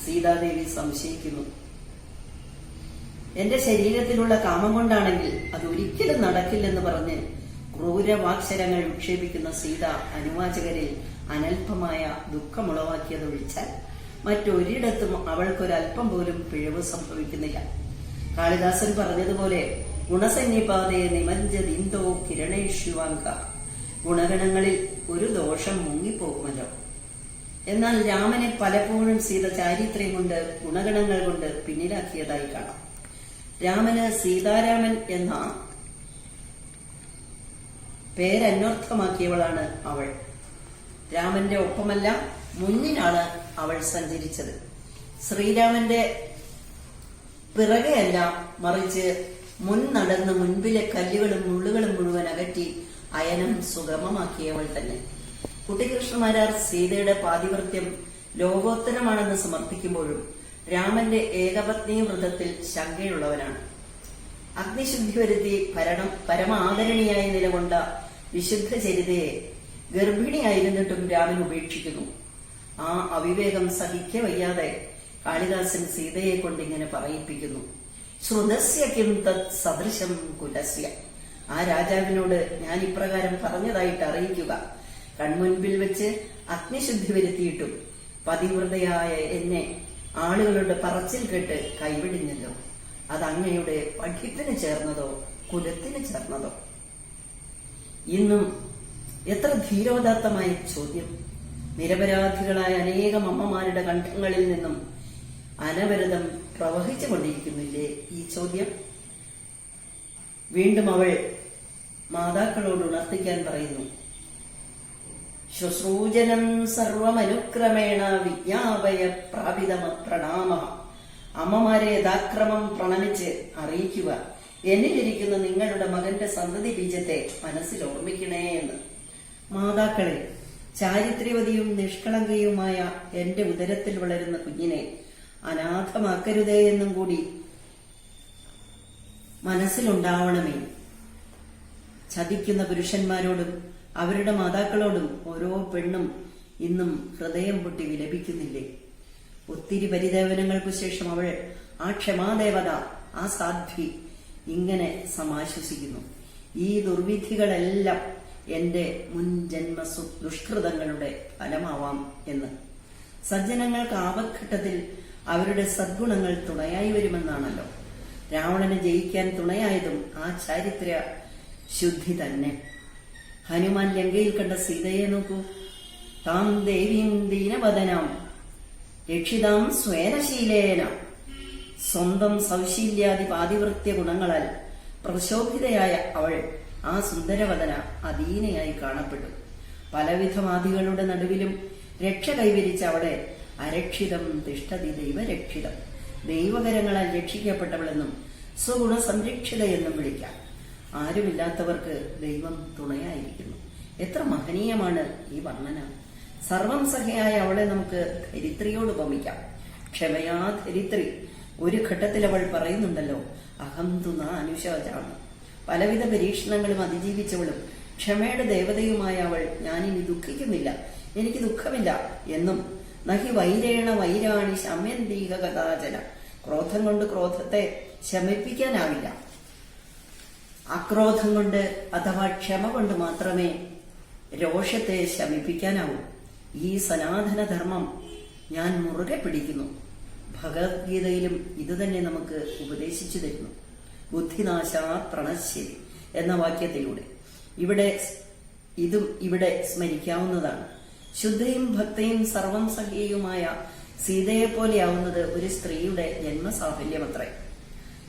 സീതാദേവി സംശയിക്കുന്നു. എന്റെ ശരീരത്തിലുള്ള കാമം കൊണ്ടാണെങ്കിൽ അതൊരിക്കലും നടക്കില്ലെന്ന് പറഞ്ഞ് ക്രൂരവാക്ഷരങ്ങൾ വിക്ഷേപിക്കുന്ന സീത അനുവാചകരിൽ അനൽപമായ ദുഃഖമുളവാക്കിയതൊഴിച്ചാൽ മറ്റൊരിടത്തും അവൾക്കൊരൽപ്പം പോലും പിഴവ് സംഭവിക്കുന്നില്ല. കാളിദാസൻ പറഞ്ഞതുപോലെ ഗുണസന്നിപാതയെ നിമഞ്ജതിന്തോ കിരണേഷ്യുവാങ്ക, ഗുണഗണങ്ങളിൽ ഒരു ദോഷം മുങ്ങിപ്പോകുമല്ലോ. എന്നാൽ രാമനെ പലപ്പോഴും സീത ചാരിത്രം കൊണ്ട് ഗുണഗണങ്ങൾ കൊണ്ട് പിന്നിലാക്കിയതായി കാണാം. രാമന് സീതാരാമൻ എന്ന പേരന്വർത്ഥമാക്കിയവളാണ് അവൾ. രാമന്റെ ഒപ്പമല്ല, മുന്നിലാണ് അവൾ സഞ്ചരിച്ചത്. ശ്രീരാമന്റെ പിറകെയല്ല, മറിച്ച് മുൻ നടന്ന് മുൻപിലെ കല്ലുകളും മുള്ളുകളും മുഴുവൻ അകറ്റി അയനം സുഗമമാക്കിയവൾ തന്നെ. കുട്ടികൃഷ്ണമാരാർ സീതയുടെ പാതിവൃത്യം ലോകോത്തരമാണെന്ന് സമർത്ഥിക്കുമ്പോഴും രാമന്റെ ഏകപത്നി വ്രതത്തിൽ ശങ്കയുള്ളവനാണ്. അഗ്നിശുദ്ധി വരുത്തി പരമാദരണീയായി നിലകൊണ്ട വിശുദ്ധ ചരിതയെ ഗർഭിണിയായിരുന്നിട്ടും രാമൻ ഉപേക്ഷിക്കുന്നു. ആ അവിവേകം സഹിക്കവയ്യാതെ കാളിദാസൻ സീതയെ കൊണ്ടിങ്ങനെ പറയിപ്പിക്കുന്നു: ശ്രുതസ്യ കിം തത് സദൃശം കുലസ്യ. ആ രാജാവിനോട് ഞാൻ ഇപ്രകാരം പറഞ്ഞതായിട്ട് അറിയിക്കുക: കൺമുൻപിൽ വെച്ച് അഗ്നിശുദ്ധി വരുത്തിയിട്ടും പതിവ്രതയായ എന്നെ ആളുകളുടെ പറച്ചിൽ കേട്ട് കൈവിടിഞ്ഞല്ലോ. അത് അങ്ങയുടെ പഠിപ്പിന് ചേർന്നതോ കുലത്തിന് ചേർന്നതോ? ഇന്നും എത്ര ധീരോദാത്തമായ ചോദ്യം! നിരപരാധികളായ അനേകം അമ്മമാരുടെ കണ്ഠങ്ങളിൽ നിന്നും അനവരതം പ്രവഹിച്ചു കൊണ്ടിരിക്കുന്നില്ലേ ഈ ചോദ്യം? വീണ്ടും അവൾ മാതാക്കളോട് ഉണർത്തിക്കാൻ പറയുന്നു: ശുശ്രൂജനം സർവമനുക്രമേണ വിജ്ഞാപയ പ്രാപിതമ പ്രണാമ. അമ്മമാരെ യഥാക്രമം പ്രണമിച്ച് അറിയിക്കുക: എന്നിലിരിക്കുന്ന നിങ്ങളുടെ മകന്റെ സന്തതി ബീജത്തെ മനസ്സിൽ ഓർമ്മിക്കണേ എന്ന്. മാതാക്കളെ, ചാരിത്ര്യവതിയും നിഷ്കളങ്കയുമായ എന്റെ ഉദരത്തിൽ വളരുന്ന കുഞ്ഞിനെ അനാഥമാക്കരുതേ എന്നും കൂടി മനസ്സിലുണ്ടാവണമേ. ചതിക്കുന്ന പുരുഷന്മാരോടും അവരുടെ മാതാക്കളോടും ഓരോ പെണ്ണും ഇന്നും ഹൃദയം പൊട്ടി വിലപിക്കുന്നില്ലേ? ഒത്തിരി പരിദേവനങ്ങൾക്കു ശേഷം അവൾ, ആ ക്ഷമാദേവത, ആ സാധ്വി ഇങ്ങനെ സമാശ്വസിക്കുന്നു: ഈ ദുർവിധികളെല്ലാം എന്റെ മുൻ ജന്മ ദുഷ്കൃതങ്ങളുടെ ഫലമാവാം എന്ന്. സജ്ജനങ്ങൾക്ക് ആപത്ഘട്ടത്തിൽ അവരുടെ സദ്ഗുണങ്ങൾ തുണയായി വരുമെന്നാണല്ലോ. രാവണനെ ജയിക്കാൻ തുണയായതും ആ ചാരിത്ര ശുദ്ധി തന്നെ. ഹനുമാൻ ലങ്കയിൽ കണ്ട സീതയെ നോക്കൂ. താം ദേവീം ദീനവദനാം രക്ഷിതാം സ്വേനശീലേന. സ്വന്തം സൗശീല്യാദി പാതിവൃത്യ ഗുണങ്ങളാൽ പ്രശോഭിതയായ അവൾ, ആ സുന്ദരവദന, അധീനയായി കാണപ്പെട്ടു. പലവിധമാദികളുടെ നടുവിലും രക്ഷ കൈവരിച്ച അവളെ അരക്ഷിതം തിഷ്ഠതി ദൈവരക്ഷിതം, ദൈവകരങ്ങളാൽ രക്ഷിക്കപ്പെട്ടവളെന്നും സ്വഗുണ സംരക്ഷിത എന്നും വിളിക്കാം. ആരുമില്ലാത്തവർക്ക് ദൈവം തുണയായിരിക്കുന്നു. എത്ര മഹനീയമാണ് ഈ വർണ്ണന! സർവം സഖയായ അവളെ നമുക്ക് ധരിത്രിയോട് ഉപമിക്കാം. ക്ഷമയാ ധരിത്രി. ഒരു ഘട്ടത്തിൽ അവൾ പറയുന്നുണ്ടല്ലോ: അഹം തുന അനുശോചാണ്. പലവിധ പരീക്ഷണങ്ങളും അതിജീവിച്ചവളും ക്ഷമയുടെ ദേവതയുമായ അവൾ, ഞാനിനി ദുഃഖിക്കുന്നില്ല, എനിക്ക് ദുഃഖമില്ല എന്നും, നഹി വൈരേണ വൈരാണി ശമ്യന്തീക കഥാചന. ക്രോധം കൊണ്ട് ക്രോധത്തെ ശമിപ്പിക്കാനാവില്ല. അക്രോധം കൊണ്ട് അഥവാ ക്ഷമ കൊണ്ട് മാത്രമേ രോഷത്തെ ശമിപ്പിക്കാനാവൂ. ഈ സനാതനധർമ്മം ഞാൻ മുറുകെ പിടിക്കുന്നു. ഭഗവത്ഗീതയിലും ഇതുതന്നെ നമുക്ക് ഉപദേശിച്ചു തരുന്നു. ബുദ്ധിനാശാ പ്രണശ്യതി എന്ന വാക്യത്തിലൂടെ ഇവിടെ സ്മരിക്കാവുന്നതാണ്. ശുദ്ധയും ഭക്തയും സർവം സഖിയുമായ സീതയെപ്പോലെയാവുന്നത് ഒരു സ്ത്രീയുടെ ജന്മസാഫല്യമത്രേ.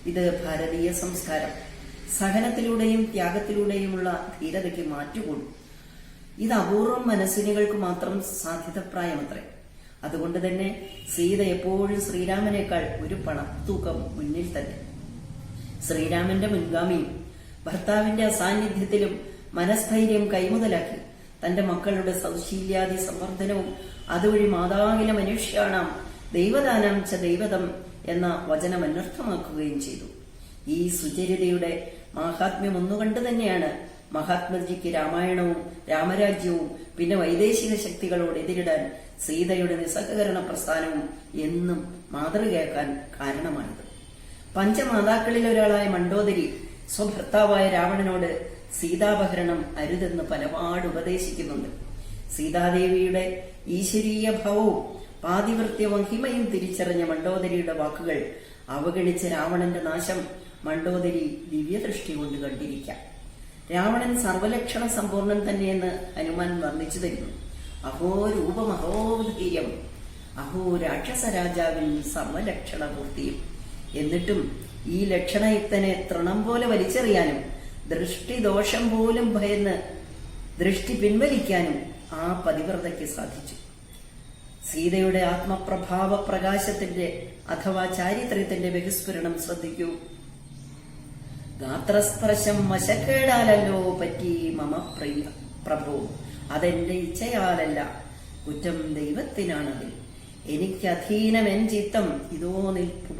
ഇത് ഭാരതീയ സംസ്കാരം. സഹനത്തിലൂടെയും ത്യാഗത്തിലൂടെയുമുള്ള ധീരതയ്ക്ക് മാറ്റുകൂടും. ഇത് അപൂർവം മനസ്സിനുകൾക്ക് മാത്രം സാധ്യതപ്രായമത്രേ. അതുകൊണ്ട് തന്നെ സീത എപ്പോഴും ശ്രീരാമനേക്കാൾ ഒരു പണത്തൂക്കം മുന്നിൽ തന്നെ. ശ്രീരാമന്റെ മുൻഗാമിയും ഭർത്താവിന്റെ അസാന്നിധ്യത്തിലും മനസ്ഥൈര്യം കൈമുതലാക്കി തന്റെ മക്കളുടെ സൗശീല്യാദി സംവർദ്ധനവും അതുവഴി മാതാവിലെ മനുഷ്യാണാം ദൈവദാനം ച ദൈവതം എന്ന വചനം അന്വർത്ഥമാക്കുകയും ചെയ്തു. ഈ സുചരിതയുടെ മാഹാത്മ്യം ഒന്നുകണ്ട് തന്നെയാണ് മഹാത്മജിക്ക് രാമായണവും രാമരാജ്യവും പിന്നെ വൈദേശിക ശക്തികളോട് എതിരിടാൻ സീതയുടെ നിസ്സഹകരണ പ്രസ്ഥാനവും എന്നും മാതൃകയാക്കാൻ കാരണമാണിത്. പഞ്ചമാതാക്കളിൽ ഒരാളായ മണ്ഡോദരി സ്വഭർത്താവായ രാവണനോട് സീതാപഹരണം അരുതെന്ന് പലപാട് ഉപദേശിക്കുന്നുണ്ട്. സീതാദേവിയുടെ ഈശ്വരീയ ഭാവവും പാതിവൃത്യ മഹിമയും തിരിച്ചറിഞ്ഞ മണ്ഡോദരിയുടെ വാക്കുകൾ അവഗണിച്ച രാവണന്റെ നാശം മണ്ഡോദരി ദിവ്യദൃഷ്ടി കൊണ്ട് കണ്ടിരിക്കാം. രാവണൻ സർവലക്ഷണ സമ്പൂർണ്ണൻ തന്നെയെന്ന് ഹനുമാൻ വർണ്ണിച്ചു തരുന്നു. അഹോ രൂപമഹോധൈര്യം, അഹോ രാക്ഷസ രാജാവിൻ സർവലക്ഷണ പൂർത്തിയും. എന്നിട്ടും ഈ ലക്ഷണയുക്തനെ തൃണം പോലെ വലിച്ചെറിയാനും ദൃഷ്ടിദോഷം പോലും ഭയന്ന് ദൃഷ്ടി പിൻവലിക്കാനും ആ പതിവ്രതയ്ക്ക് സാധിച്ചു. സീതയുടെ ആത്മപ്രഭാവ പ്രകാശത്തിന്റെ അഥവാ ചാരിത്രത്തിന്റെ ബഹിസ്ഫുരണം ശ്രദ്ധിക്കൂ. ഗാത്രസ്പർശം വശക്കേടാലല്ലോ പറ്റി മമ പ്രിയ പ്രഭു, അതെന്റെ ഇച്ഛയാലല്ല, കുറ്റം ദൈവത്തിനാണതിൽ. എനിക്ക് അധീനമെൻ ചിത്തം ഇതോ നിൽപ്പു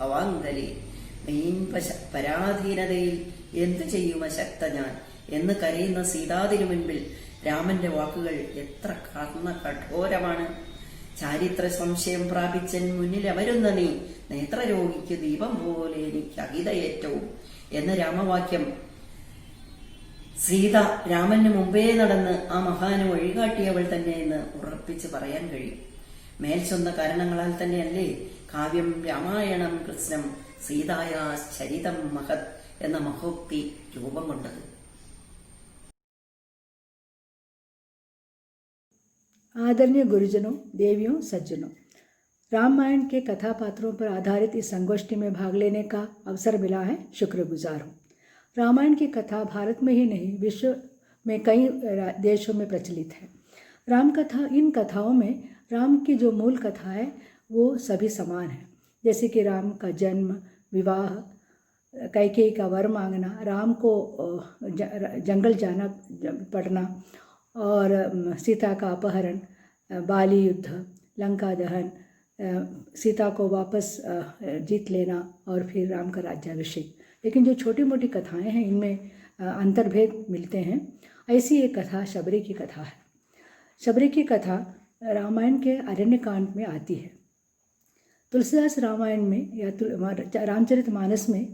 ഭവാങ്കലി, മെയിൻ പരാധീനതയിൽ എന്തു ചെയ്യും അശക്ത ഞാൻ എന്ന് കരയുന്ന സീതാതിനു മുൻപിൽ രാമന്റെ വാക്കുകൾ എത്ര കഠോരമാണ്. ചാരിത്ര സംശയം പ്രാപിച്ചൻ മുന്നിൽ അവരുന്ന നീ, നേത്രരോഗിക്ക് ദീപം പോലെ എനിക്ക് അഹിതയേറ്റവും എന്ന രാമവാക്യം സീത രാമന് മുമ്പേ നടന്ന് ആ മഹാന് വഴികാട്ടിയവൾ തന്നെ എന്ന് ഉറപ്പിച്ച് പറയാൻ കഴിയും. മേൽച്ചൊന്ന കാരണങ്ങളാൽ തന്നെയല്ലേ കാവ്യം രാമായണം കൃഷ്ണം സീതായാ ചരിതം മഹത് എന്ന മഹോക്തി രൂപം കൊണ്ടത്. आदरणीय गुरुजनों, देवियों, सज्जनों, रामायण के कथा पात्रों पर आधारित इस संगोष्ठी में भाग लेने का अवसर मिला है, शुक्रगुजार हूँ। रामायण की कथा भारत में ही नहीं विश्व में कई देशों में प्रचलित है। राम कथा, इन कथाओं में राम की जो मूल कथा है वो सभी समान है, जैसे कि राम का जन्म, विवाह, कैकेयी का वर मांगना, राम को जंगल जाना पड़ना और सीता का अपहरण, बाली युद्ध, लंका दहन, सीता को वापस जीत लेना और फिर राम का राज्याभिषेक। लेकिन जो छोटी मोटी कथाएं हैं इनमें अंतर्भेद मिलते हैं। ऐसी एक कथा शबरी की कथा है। शबरी की कथा रामायण के अरण्यकांड में आती है। तुलसीदास रामायण में या रामचरितमानस में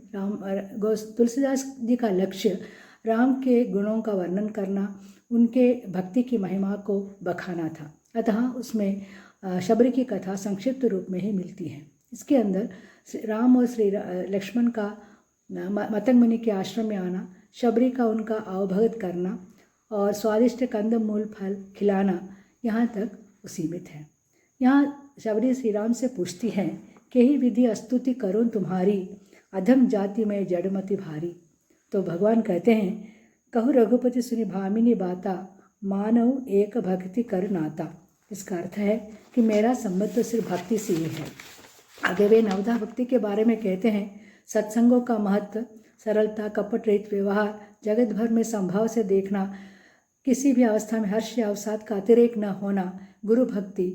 तुलसीदास जी का लक्ष्य राम के गुणों का वर्णन करना, उनके भक्ति की महिमा को बखाना था। अतः उसमें शबरी की कथा संक्षिप्त रूप में ही मिलती है। इसके अंदर राम और श्री लक्ष्मण का मतंग मुनि के आश्रम में आना, शबरी का उनका आवभगत करना और स्वादिष्ट कंदमूल फल खिलाना, यहाँ तक सीमित है। यहाँ शबरी श्री राम से पूछती हैं कि ही विधि स्तुति करूँ तुम्हारी, अधम जाति में जड़मति भारी। तो भगवान कहते हैं, कहु रघुपति सुनि भामिनी बाता, मानव एक भक्ति कर नाता। इसका अर्थ है कि मेरा संबंध तो सिर्फ भक्ति से ही है। आगे वे नवधा भक्ति के बारे में कहते हैं, सत्संगों का महत्व, सरलता, कपट रहित व्यवहार, जगत भर में संभाव से देखना, किसी भी अवस्था में हर्ष या अवसाद का अतिरेक न होना, गुरु भक्ति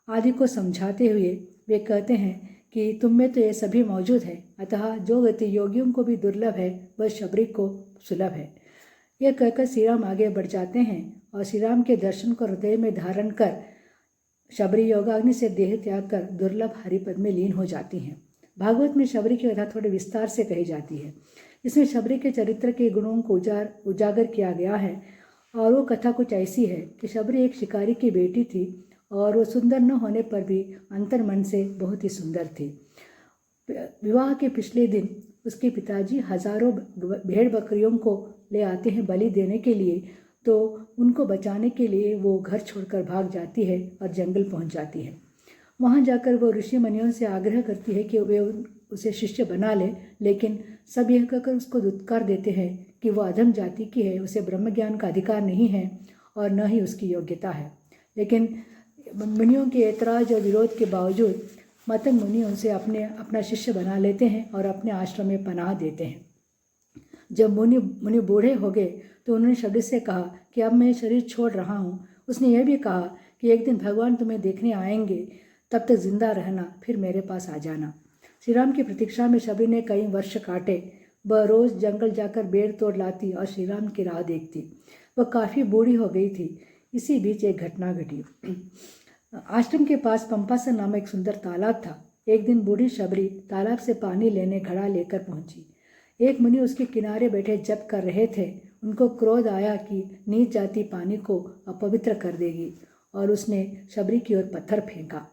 आदि को समझाते हुए वे कहते हैं कि तुम में तो ये सभी मौजूद है, अतः जो गति योगियों को भी दुर्लभ है वह शबरी को सुलभ है। यह कहकर श्री राम आगे बढ़ जाते हैं और श्री राम के दर्शन को हृदय में धारण कर शबरी योगाग्नि से देह त्याग कर दुर्लभ हरिपद में लीन हो जाती हैं। भागवत में शबरी की कथा थोड़े विस्तार से कही जाती है। इसमें शबरी के चरित्र के गुणों को उजागर किया गया है और वो कथा कुछ ऐसी है कि शबरी एक शिकारी की बेटी थी और वो सुंदर न होने पर भी अंतर्मन से बहुत ही सुंदर थी। विवाह के पिछले दिन उसके पिताजी हजारों भेड़ बकरियों को ले आते हैं बलि देने के लिए, तो उनको बचाने के लिए वो घर छोड़कर भाग जाती है और जंगल पहुंच जाती है। वहां जाकर वो ऋषि मुनियों से आग्रह करती है कि वे उसे शिष्य बना ले, लेकिन सब यह कहकर उसको दुत्कार देते हैं कि वो अधम जाति की है, उसे ब्रह्म ज्ञान का अधिकार नहीं है और न ही उसकी योग्यता है। लेकिन मुनियों के ऐतराज और विरोध के बावजूद मतंग मुनि उनसे अपना शिष्य बना लेते हैं और अपने आश्रम में पनाह देते हैं। जब मुनि बूढ़े हो गए तो उन्होंने शबरी से कहा कि अब मैं शरीर छोड़ रहा हूँ। उसने यह भी कहा कि एक दिन भगवान तुम्हें देखने आएंगे, तब तक जिंदा रहना, फिर मेरे पास आ जाना। श्री राम की प्रतीक्षा में शबरी ने कई वर्ष काटे। वह रोज जंगल जाकर बेर तोड़ लाती और श्री राम की राह देखती। वह काफ़ी बूढ़ी हो गई थी। इसी बीच एक घटना घटी। आश्रम के पास पंपासन नामक एक सुंदर तालाब था। एक दिन बूढ़ी शबरी तालाब से पानी लेने घड़ा लेकर पहुंची। एक मुनि उसके किनारे बैठे जप कर रहे थे। उनको क्रोध आया कि नीच जाति पानी को अपवित्र कर देगी और उसने शबरी की ओर पत्थर फेंका।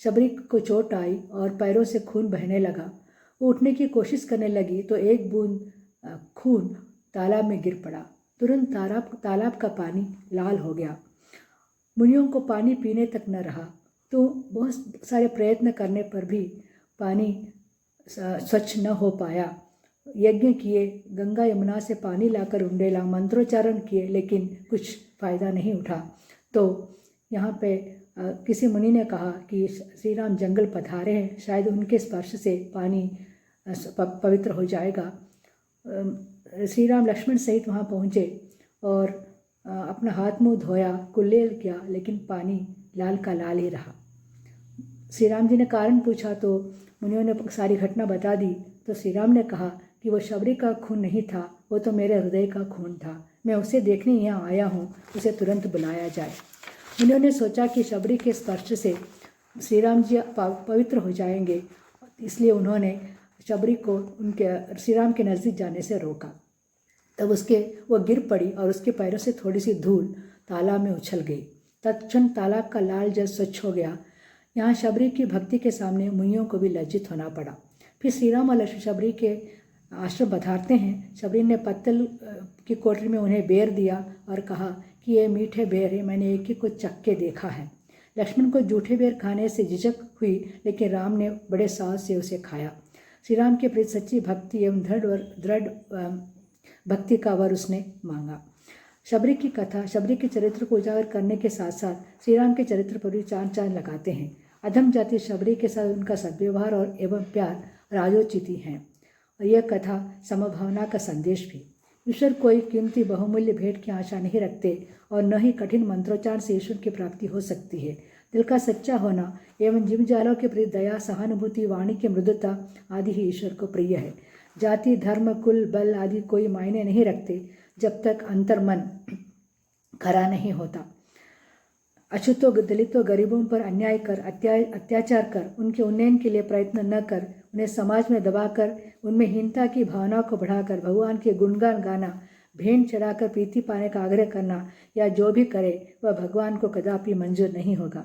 शबरी को चोट आई और पैरों से खून बहने लगा। वो उठने की कोशिश करने लगी तो एक बूंद खून तालाब में गिर पड़ा। तुरंत तालाब का पानी लाल हो गया। मुनियों को पानी पीने तक न रहा, तो बहुत सारे प्रयत्न करने पर भी पानी स्वच्छ न हो पाया। यज्ञ किए, गंगा यमुना से पानी लाकर उंडेला, मंत्रोच्चारण किए, लेकिन कुछ फ़ायदा नहीं उठा। तो यहाँ पे किसी मुनि ने कहा कि श्री राम जंगल पधारे हैं, शायद उनके स्पर्श से पानी पवित्र हो जाएगा। श्री राम लक्ष्मण सहित वहाँ पहुँचे और अपना हाथ मुंह धोया, कुल्लेल किया, लेकिन पानी लाल का लाल ही रहा। श्री राम जी ने कारण पूछा तो मुनियों ने सारी घटना बता दी। तो श्री राम ने कहा कि वो शबरी का खून नहीं था, वो तो मेरे हृदय का खून था। मैं उसे देखने यहाँ आया हूँ, उसे तुरंत बुलाया जाए। मुनियों ने सोचा कि शबरी के स्पर्श से श्री राम जी पवित्र हो जाएंगे, इसलिए उन्होंने शबरी को उनके श्री राम के नज़दीक जाने से रोका। तब वो गिर पड़ी और उसके पैरों से थोड़ी सी धूल तालाब में उछल गई। तत्क्षण तालाब का लाल जल स्वच्छ हो गया। यहाँ शबरी की भक्ति के सामने मुनियों को भी लज्जित होना पड़ा। फिर श्री राम और लक्ष्मण शबरी के आश्रम पधारते हैं। शबरी ने पत्तल की कोठरी में उन्हें बेर दिया और कहा कि ये मीठे बेर है, मैंने एक ही को चख के देखा है। लक्ष्मण को जूठे बेर खाने से झिझक हुई, लेकिन राम ने बड़े साहस से उसे खाया। श्री राम के प्रति सच्ची भक्ति एवं दृढ़ भक्ति का वर उसने मांगा। शबरी की कथा शबरी के चरित्र को उजागर करने के साथ साथ श्री राम के चरित्र पर भी चांद लगाते हैं। अधम जाति शबरी के साथ उनका सद्व्यवहार और एवं प्यार राजोचिति हैं, और यह कथा समभावना का संदेश भी। ईश्वर कोई कीमती बहुमूल्य भेंट की आशा नहीं रखते और न ही कठिन मंत्रोच्चार से ईश्वर की प्राप्ति हो सकती है। दिल का सच्चा होना एवं जीवजालों के प्रति दया, सहानुभूति, वाणी की मृदुता आदि ही ईश्वर को प्रिय है। जाति, धर्म, कुल, बल आदि कोई मायने नहीं रखते जब तक अंतर्मन खरा नहीं होता। अछूतों, दलितों, गरीबों पर अन्याय कर, अत्याचार कर, उनके उन्नयन के लिए प्रयत्न न कर, उन्हें समाज में दबाकर, उनमें हीनता की भावना को बढ़ाकर भगवान के गुणगान गाना, भेंट चढ़ाकर प्रीति पाने का आग्रह करना या जो भी करे वह भगवान को कदापि मंजूर नहीं होगा।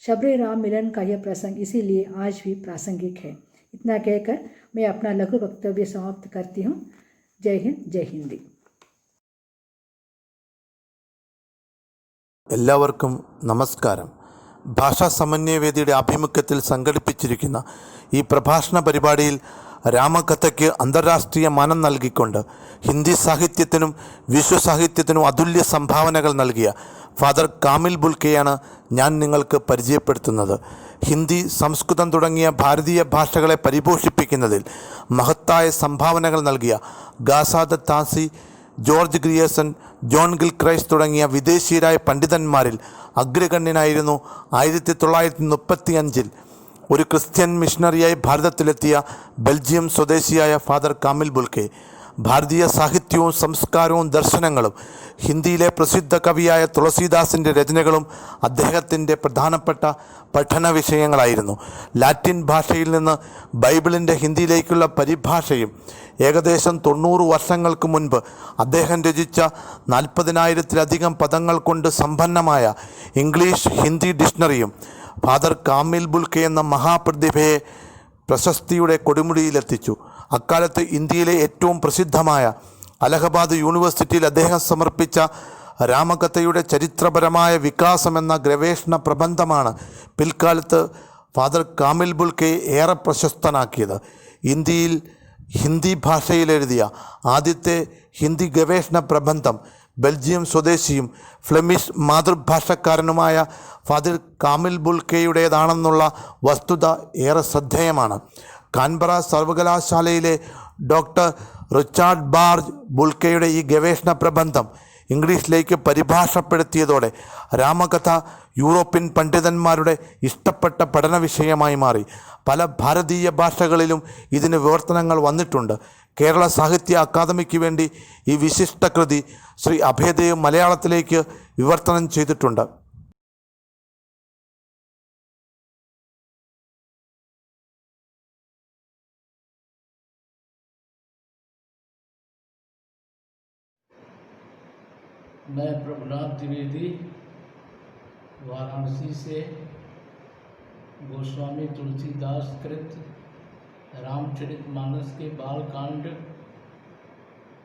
शबरी राम मिलन का यह प्रसंग इसीलिए आज भी प्रासंगिक है। इतना कहकर मैं अपना लघु वक्तव्य समाप्त करती हूँ। जय हिंद, जय हिंदी। എല്ലാവർക്കും നമസ്കാരം. ഭാഷാ സമന്വയവേദിയുടെ ആഭിമുഖ്യത്തിൽ സംഘടിപ്പിച്ചിരിക്കുന്ന ഈ പ്രഭാഷണ പരിപാടിയിൽ രാമകഥയ്ക്ക് അന്താരാഷ്ട്രീയ മാനം നൽകിക്കൊണ്ട് ഹിന്ദി സാഹിത്യത്തിനും വിശ്വസാഹിത്യത്തിനും അതുല്യ സംഭാവനകൾ നൽകിയ ഫാദർ കാമിൽ ബുൽക്കെയാണ് ഞാൻ നിങ്ങൾക്ക് പരിചയപ്പെടുത്തുന്നത്. ഹിന്ദി, സംസ്കൃതം തുടങ്ങിയ ഭാരതീയ ഭാഷകളെ പരിപോഷിപ്പിക്കുന്നതിൽ മഹത്തായ സംഭാവനകൾ നൽകിയ ഗാസാദ താസി, ജോർജ് ഗ്രിയേഴ്സൺ, ജോൺ ഗിൽക്രൈസ്റ്റ് തുടങ്ങിയ വിദേശീയരായ പണ്ഡിതന്മാരിൽ അഗ്രഗണ്യനായിരുന്നു 1935 ഒരു ക്രിസ്ത്യൻ മിഷണറിയായി ഭാരതത്തിലെത്തിയ ബെൽജിയം സ്വദേശിയായ ഫാദർ കാമിൽ ബുൽക്കെ. ഭാരതീയ സാഹിത്യവും സംസ്കാരവും ദർശനങ്ങളും ഹിന്ദിയിലെ പ്രസിദ്ധ കവിയായ തുളസീദാസിൻ്റെ രചനകളും അദ്ദേഹത്തിൻ്റെ പ്രധാനപ്പെട്ട പഠന വിഷയങ്ങളായിരുന്നു. ലാറ്റിൻ ഭാഷയിൽ നിന്ന് ബൈബിളിൻ്റെ ഹിന്ദിയിലേക്കുള്ള പരിഭാഷയും ഏകദേശം 90 വർഷങ്ങൾക്ക് മുൻപ് അദ്ദേഹം രചിച്ച 40,000-ലധികം പദങ്ങൾ കൊണ്ട് സമ്പന്നമായ ഇംഗ്ലീഷ് ഹിന്ദി ഡിക്ഷണറിയും ഫാദർ കാമിൽ ബുൽക്കെ എന്ന മഹാപ്രതിഭയെ പ്രശസ്തിയുടെ കൊടുമുടിയിലെത്തിച്ചു. അക്കാലത്ത് ഇന്ത്യയിലെ ഏറ്റവും പ്രസിദ്ധമായ അലഹബാദ് യൂണിവേഴ്സിറ്റിയിൽ അദ്ദേഹം സമർപ്പിച്ച രാമകഥയുടെ ചരിത്രപരമായ വികാസം എന്ന ഗവേഷണ പ്രബന്ധമാണ് പിൽക്കാലത്ത് ഫാദർ കാമിൽ ബുൽക്കെ ഏറെ പ്രശസ്തനാക്കിയത്. ഇന്ത്യയിൽ ഹിന്ദി ഭാഷയിൽ എഴുതിയ ആദ്യത്തെ ഹിന്ദി ഗവേഷണ പ്രബന്ധം ബെൽജിയം സ്വദേശിയും ഫ്ലെമിഷ് മാതൃഭാഷക്കാരനുമായ ഫാദർ കാമിൽ ബുൽക്കെയുടേതാണെന്നുള്ള വസ്തുത ഏറെ ശ്രദ്ധേയമാണ്. കാൻബറ സർവകലാശാലയിലെ ഡോക്ടർ റിച്ചാർഡ് ബാർജ് ബുൽക്കെയുടെ ഈ ഗവേഷണ പ്രബന്ധം ഇംഗ്ലീഷിലേക്ക് പരിഭാഷപ്പെടുത്തിയതോടെ രാമകഥ യൂറോപ്യൻ പണ്ഡിതന്മാരുടെ ഇഷ്ടപ്പെട്ട പഠന വിഷയമായി മാറി. പല ഭാരതീയ ഭാഷകളിലും ഇതിന് വിവർത്തനങ്ങൾ വന്നിട്ടുണ്ട്. കേരള സാഹിത്യ അക്കാദമിക്ക് വേണ്ടി ഈ വിശിഷ്ട കൃതി ശ്രീ അഭയദേവ് മലയാളത്തിലേക്ക് വിവർത്തനം ചെയ്തിട്ടുണ്ട്. मैं प्रभुनाथ द्विवेदी वाराणसी से गोस्वामी तुलसीदास कृत रामचरितमानस के बालकांड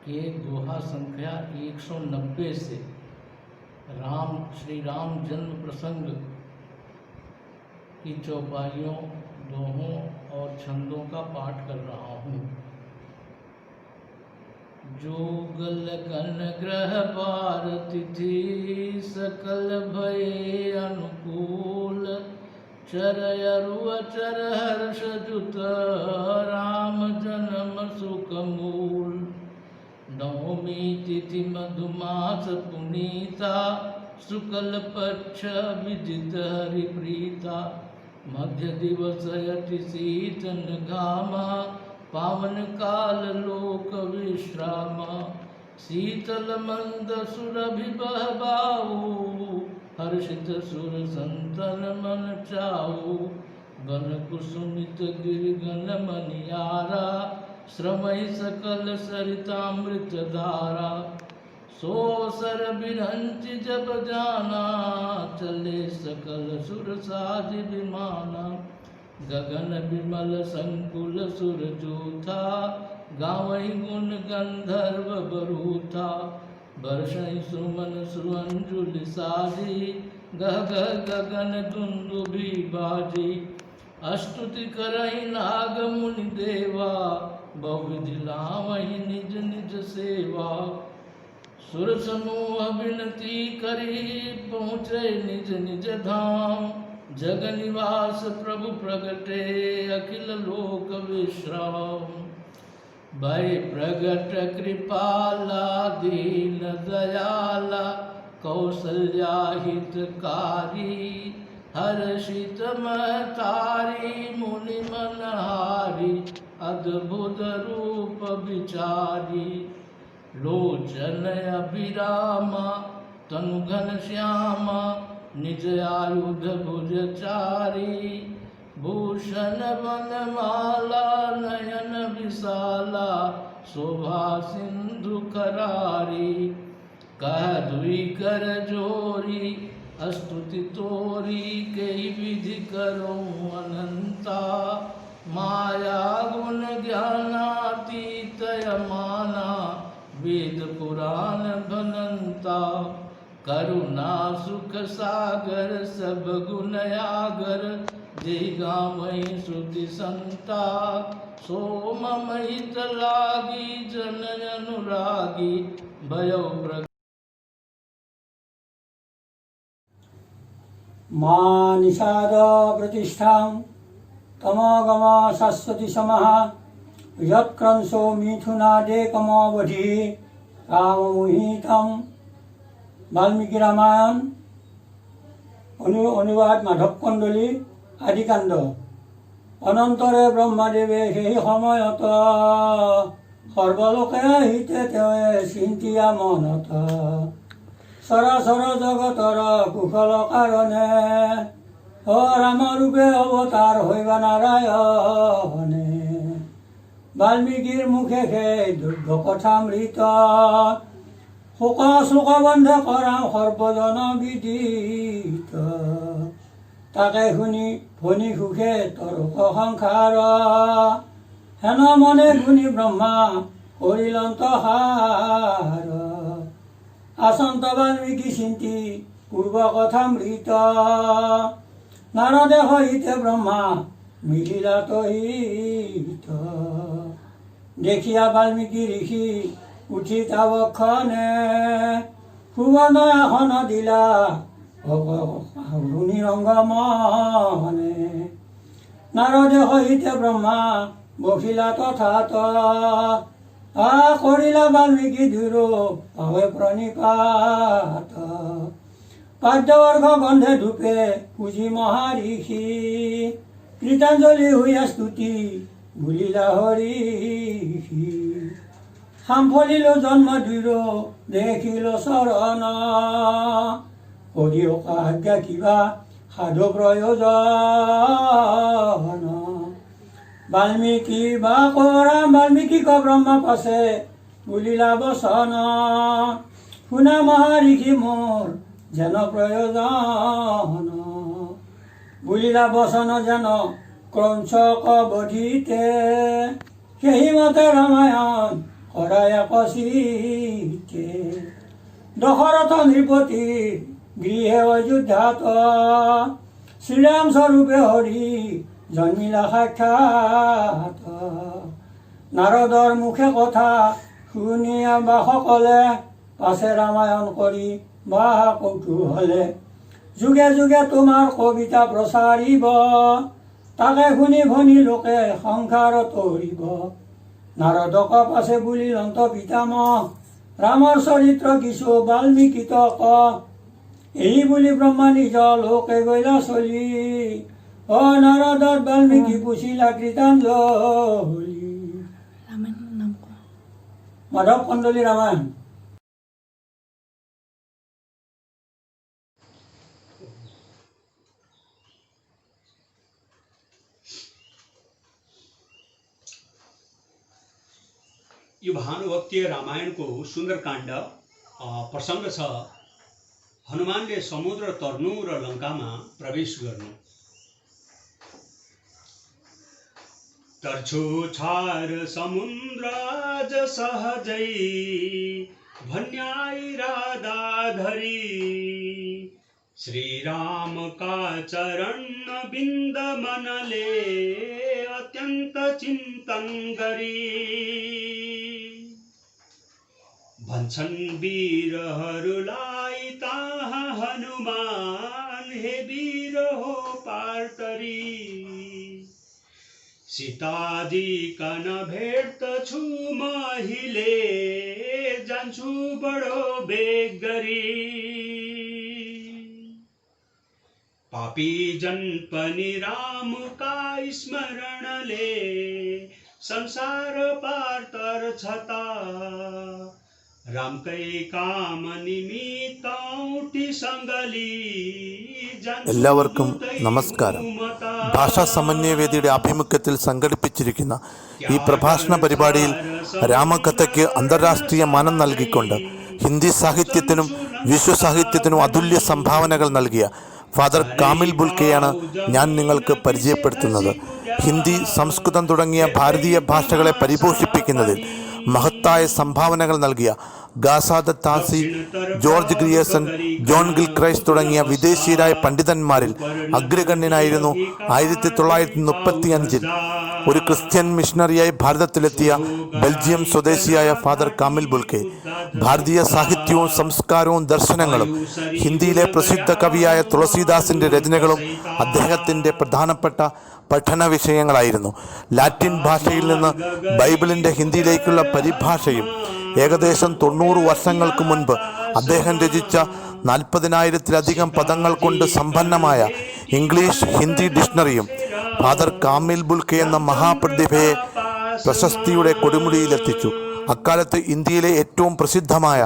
के दोहा संख्या 190 से श्री राम जन्म प्रसंग की चौपाइयों, दोहों और छंदों का पाठ कर रहा हूँ। जोगल गण ग्रह पार तिथि सकल भये अनुकूल, चरयरु अचर हर्ष जुत राम जन्म सुख मूल। नवमी तिथि मधुमास पुनीता, शुक्ल पक्ष विदित हरिप्रीता। मध्य दिवस यति शीतन घामा, पावन काल लोक विश्राम। शीतल मंद सुरभि बहबाऊ, हर्षित सुर संतन मन चाऊ। वन कुसुमित गिरिगन मनियारा, श्रमय सकल सरितामृत धारा। सो अवसर बिरंच जब जाना, चले सकल सुर साज विमाना। गगन विमल संकुल सुर जूथा, गावई गुण गंधर्व बरूथा। बरसई सुमन सुअंजुल साजी, गह गह गगन दुंदुभि बाजी। अस्तुति करई नाग मुनि देवा, बहुविधि लावहि निज निज सेवा। सुर समूह विनती करी, पहुँचे निज निज धाम। जग निवास प्रभु प्रगटे, अखिल लोक विश्राम। भय प्रगट कृपाला, दीन दयाला। कौसल्या हितकारी, हर्षित महतारी। मुनि मनहारी, अद्भुत रूप विचारी। लोचन अभिरामा, तनु घन श्यामा। निज आयुध भुजचारी, भूषण वनमाला। नयन विशाला, शोभा सिंधु करारी। कह दुई कर जोरी, स्तुति तोरी। कई विधि करो अनंता, माया गुण ज्ञानातीत अमाना। वेद पुराण भनंता, करुणा सुख सागर। सब गुण आगर, जे गावई श्रुति संता। सो मम हित लागी, जन अनुरागी। भयो मां निषाद प्रतिष्ठां, तमोगम शाश्वती समः। यत्क्रंशो मिथुनादेकमवधि, काममुहितं। वाल्मीकि रामायण অনুবাদ মাধৱ কন্দলী আদিকাণ্ড। অনন্তৰে ব্ৰহ্মদেৱে সেই সময়ত, সৰ্বলোকে হিতে তেৱে চিন্তিয়া মনত। চৰাচৰ জগতৰ কুশল কাৰণে, ৰামৰূপে অৱতাৰ হৈবা নাৰায়ণে। বাল্মীকিৰ মুখে সেই দুৰ্গ কথামৃত, শোক শোক বন্ধ কৰাওঁ সৰ্বজন বিদিত। তাকে শুনি ফণি সুখে তৰ্ক সংসাৰ, হেন মনে গুণি ব্ৰহ্মা কৰিলন্ত সাৰ। আচন্ত বাল্মীকি চিন্তি পূৰ্ব কথামৃত, নাৰদে সহিতে ব্ৰহ্মা মিলিলা তহিত। দেখিয়া বাল্মীকি ঋষি উঠি তাবক্ষণে, সুবৰ্ণ আসন দিলা অগ্নি ৰংগমনে। নাৰদে সহিতে ব্ৰহ্মা বহিলা তথাত, কৰিলা বাল্মীকি দুৰো পাৱে প্ৰণিপাত। পাদ্যবৰ্গ গন্ধে ধূপে পূজি মহাৰিষি, কৃতাঞ্জলি হৈয়া স্তুতি বুলিলা হৰিষি। সাম্ফলিলো জন্ম দুৰো দেখিলো চৰণ, কৰিও আজ্ঞা কিবা সাধু প্ৰয়োজন। বাল্মীকি বা কৰা বাল্মীকি ক ব্ৰহ্ম পাছে বুলিলা বচন। শুনা মহাৰিষি মোৰ যেন প্ৰয়োজন বুলিলা বচন যেন ক্ৰঞ্চক বধিতে সেই মতে ৰামায়ণ কৰায় কচিতে দশৰথ নৃপতি গৃহে অযোধ্যাত শ্ৰীৰাম স্বৰূপে হৰি জন্মিলা সাক্ষাৎ নাৰদৰ মুখে কথা শুনিয়া বাসকলে পাছে ৰামায়ণ কৰি বা কৌতূহলে যুগে যুগে তোমাৰ কবিতা প্ৰচাৰিব তাকে শুনি ভনি লোকে সংসাৰ তৰিব নাৰদক পাছে বুলি লন্ত পিতামহ ৰামৰ চৰিত্ৰ কিছু বাল্মীকিত ক এই বুলি ব্ৰহ্মা নিজ লোকে গৈলা চলি অ নাৰদত বাল্মীকি পুছিলা কৃতাঞ্জলি মাধৱ কন্দলী ৰামায়ণ। यो भानुभक्तीय रामायणको सुन्दरकाण्ड प्रसङ्ग छ हनुमानले समुद्र तर्नु र लङ्कामा प्रवेश गर्नु। तर्छु छार समुद्र सहजै भन्याई राधा धरी श्रीराम का चरण बिन्द मनले अत्यन्त चिन्तन गरी भन्छन् वीरहरूलाई ताहाँ हनुमान हे वीर हो पार्तरी सीताजी कन भेट्दछु मैले जान्छु बडो बेग गरी पापी जन पनि रामका स्मरणले संसार पार तर्छता रामकै काम निमित्त उठी संगली എല്ലാവർക്കും നമസ്കാരം. ഭാഷാ സമന്വയവേദിയുടെ ആഭിമുഖ്യത്തിൽ സംഘടിപ്പിച്ചിരിക്കുന്ന ഈ പ്രഭാഷണ പരിപാടിയിൽ രാമകഥയ്ക്ക് അന്താരാഷ്ട്രീയ മാനം നൽകിക്കൊണ്ട് ഹിന്ദി സാഹിത്യത്തിനും വിശ്വസാഹിത്യത്തിനും അതുല്യ സംഭാവനകൾ നൽകിയ ഫാദർ കാമിൽ ബുൽക്കെയാണ് ഞാൻ നിങ്ങൾക്ക് പരിചയപ്പെടുത്തുന്നത്. ഹിന്ദി, സംസ്കൃതം തുടങ്ങിയ ഭാരതീയ ഭാഷകളെ പരിപോഷിപ്പിക്കുന്നതിൽ മഹത്തായ സംഭാവനകൾ നൽകിയ ഗാസാദ താസി, ജോർജ് ഗ്രിയേഴ്സൺ, ജോൺ ഗിൽക്രൈസ്റ്റ് തുടങ്ങിയ വിദേശീയരായ പണ്ഡിതന്മാരിൽ അഗ്രഗണ്യനായിരുന്നു. 1935 ഒരു ക്രിസ്ത്യൻ മിഷണറിയായി ഭാരതത്തിലെത്തിയ ബെൽജിയം സ്വദേശിയായ ഫാദർ കാമിൽ ബുൽക്കെ ഭാരതീയ സാഹിത്യവും സംസ്കാരവും ദർശനങ്ങളും ഹിന്ദിയിലെ പ്രസിദ്ധ കവിയായ തുളസീദാസിൻ്റെ രചനകളും അദ്ദേഹത്തിൻ്റെ പ്രധാനപ്പെട്ട പഠന വിഷയങ്ങളായിരുന്നു. ലാറ്റിൻ ഭാഷയിൽ നിന്ന് ബൈബിളിൻ്റെ ഹിന്ദിയിലേക്കുള്ള പരിഭാഷയും ഏകദേശം 90 വർഷങ്ങൾക്ക് മുൻപ് അദ്ദേഹം രചിച്ച 40,000-ലധികം പദങ്ങൾ കൊണ്ട് സമ്പന്നമായ ഇംഗ്ലീഷ് ഹിന്ദി ഡിക്ഷണറിയും ഫാദർ കാമിൽ ബുൽക്കെ എന്ന മഹാപ്രതിഭയെ പ്രശസ്തിയുടെ കൊടുമുടിയിലെത്തിച്ചു. അക്കാലത്ത് ഇന്ത്യയിലെ ഏറ്റവും പ്രസിദ്ധമായ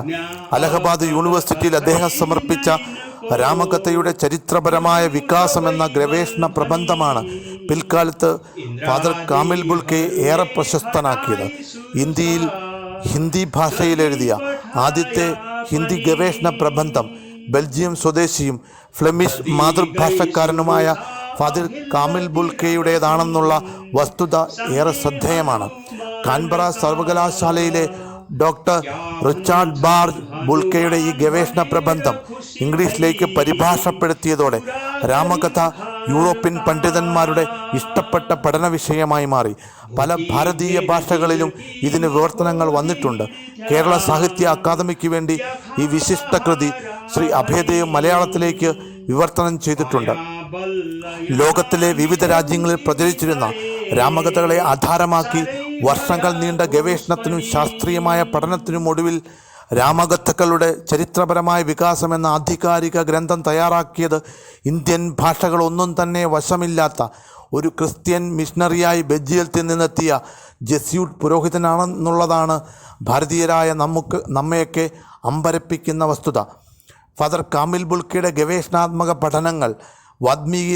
അലഹബാദ് യൂണിവേഴ്സിറ്റിയിൽ അദ്ദേഹം സമർപ്പിച്ച രാമകഥയുടെ ചരിത്രപരമായ വികാസം എന്ന ഗവേഷണ പ്രബന്ധമാണ് പിൽക്കാലത്ത് ഫാദർ കാമിൽ ബുൽക്കെ ഏറെ പ്രശസ്തനാക്കിയത്. ഇന്ത്യയിൽ ഹിന്ദി ഭാഷയിൽ എഴുതിയ ആദ്യത്തെ ഹിന്ദി ഗവേഷണ പ്രബന്ധം ബെൽജിയം സ്വദേശിയും ഫ്ലെമിഷ് മാതൃഭാഷക്കാരനുമായ ഫാദർ കാമിൽ ബുൽക്കെയുടേതാണെന്നുള്ള വസ്തുത ഏറെ ശ്രദ്ധേയമാണ്. കാൻബറ സർവകലാശാലയിലെ ഡോക്ടർ റിച്ചാർഡ് ബാർജ് ബുൽക്കെയുടെ ഈ ഗവേഷണ പ്രബന്ധം ഇംഗ്ലീഷിലേക്ക് പരിഭാഷപ്പെടുത്തിയതോടെ രാമകഥ യൂറോപ്യൻ പണ്ഡിതന്മാരുടെ ഇഷ്ടപ്പെട്ട പഠന വിഷയമായി മാറി. പല ഭാരതീയ ഭാഷകളിലും ഇതിന് വിവർത്തനങ്ങൾ വന്നിട്ടുണ്ട്. കേരള സാഹിത്യ അക്കാദമിക്ക് വേണ്ടി ഈ വിശിഷ്ട കൃതി ശ്രീ അഭയദേവ് മലയാളത്തിലേക്ക് വിവർത്തനം ചെയ്തിട്ടുണ്ട്. ലോകത്തിലെ വിവിധ രാജ്യങ്ങളിൽ പ്രചരിച്ചിരുന്ന രാമകഥകളെ ആധാരമാക്കി വർഷങ്ങൾ നീണ്ട ഗവേഷണത്തിനും ശാസ്ത്രീയമായ പഠനത്തിനും ഒടുവിൽ രാമകഥകളുടെ ചരിത്രപരമായ വികാസം എന്ന ആധികാരിക ഗ്രന്ഥം തയ്യാറാക്കിയത് ഇന്ത്യൻ ഭാഷകളൊന്നും തന്നെ വശമില്ലാത്ത ഒരു ക്രിസ്ത്യൻ മിഷണറിയായി ബെൽജിയത്തിൽ നിന്നെത്തിയ ജെസ്യൂട്ട് പുരോഹിതനാണെന്നുള്ളതാണ് ഭാരതീയരായ നമ്മയൊക്കെ അമ്പരപ്പിക്കുന്ന വസ്തുത. ഫാദർ കാമിൽ ബുൽക്കെയുടെ ഗവേഷണാത്മക പഠനങ്ങൾ വാത്മീകി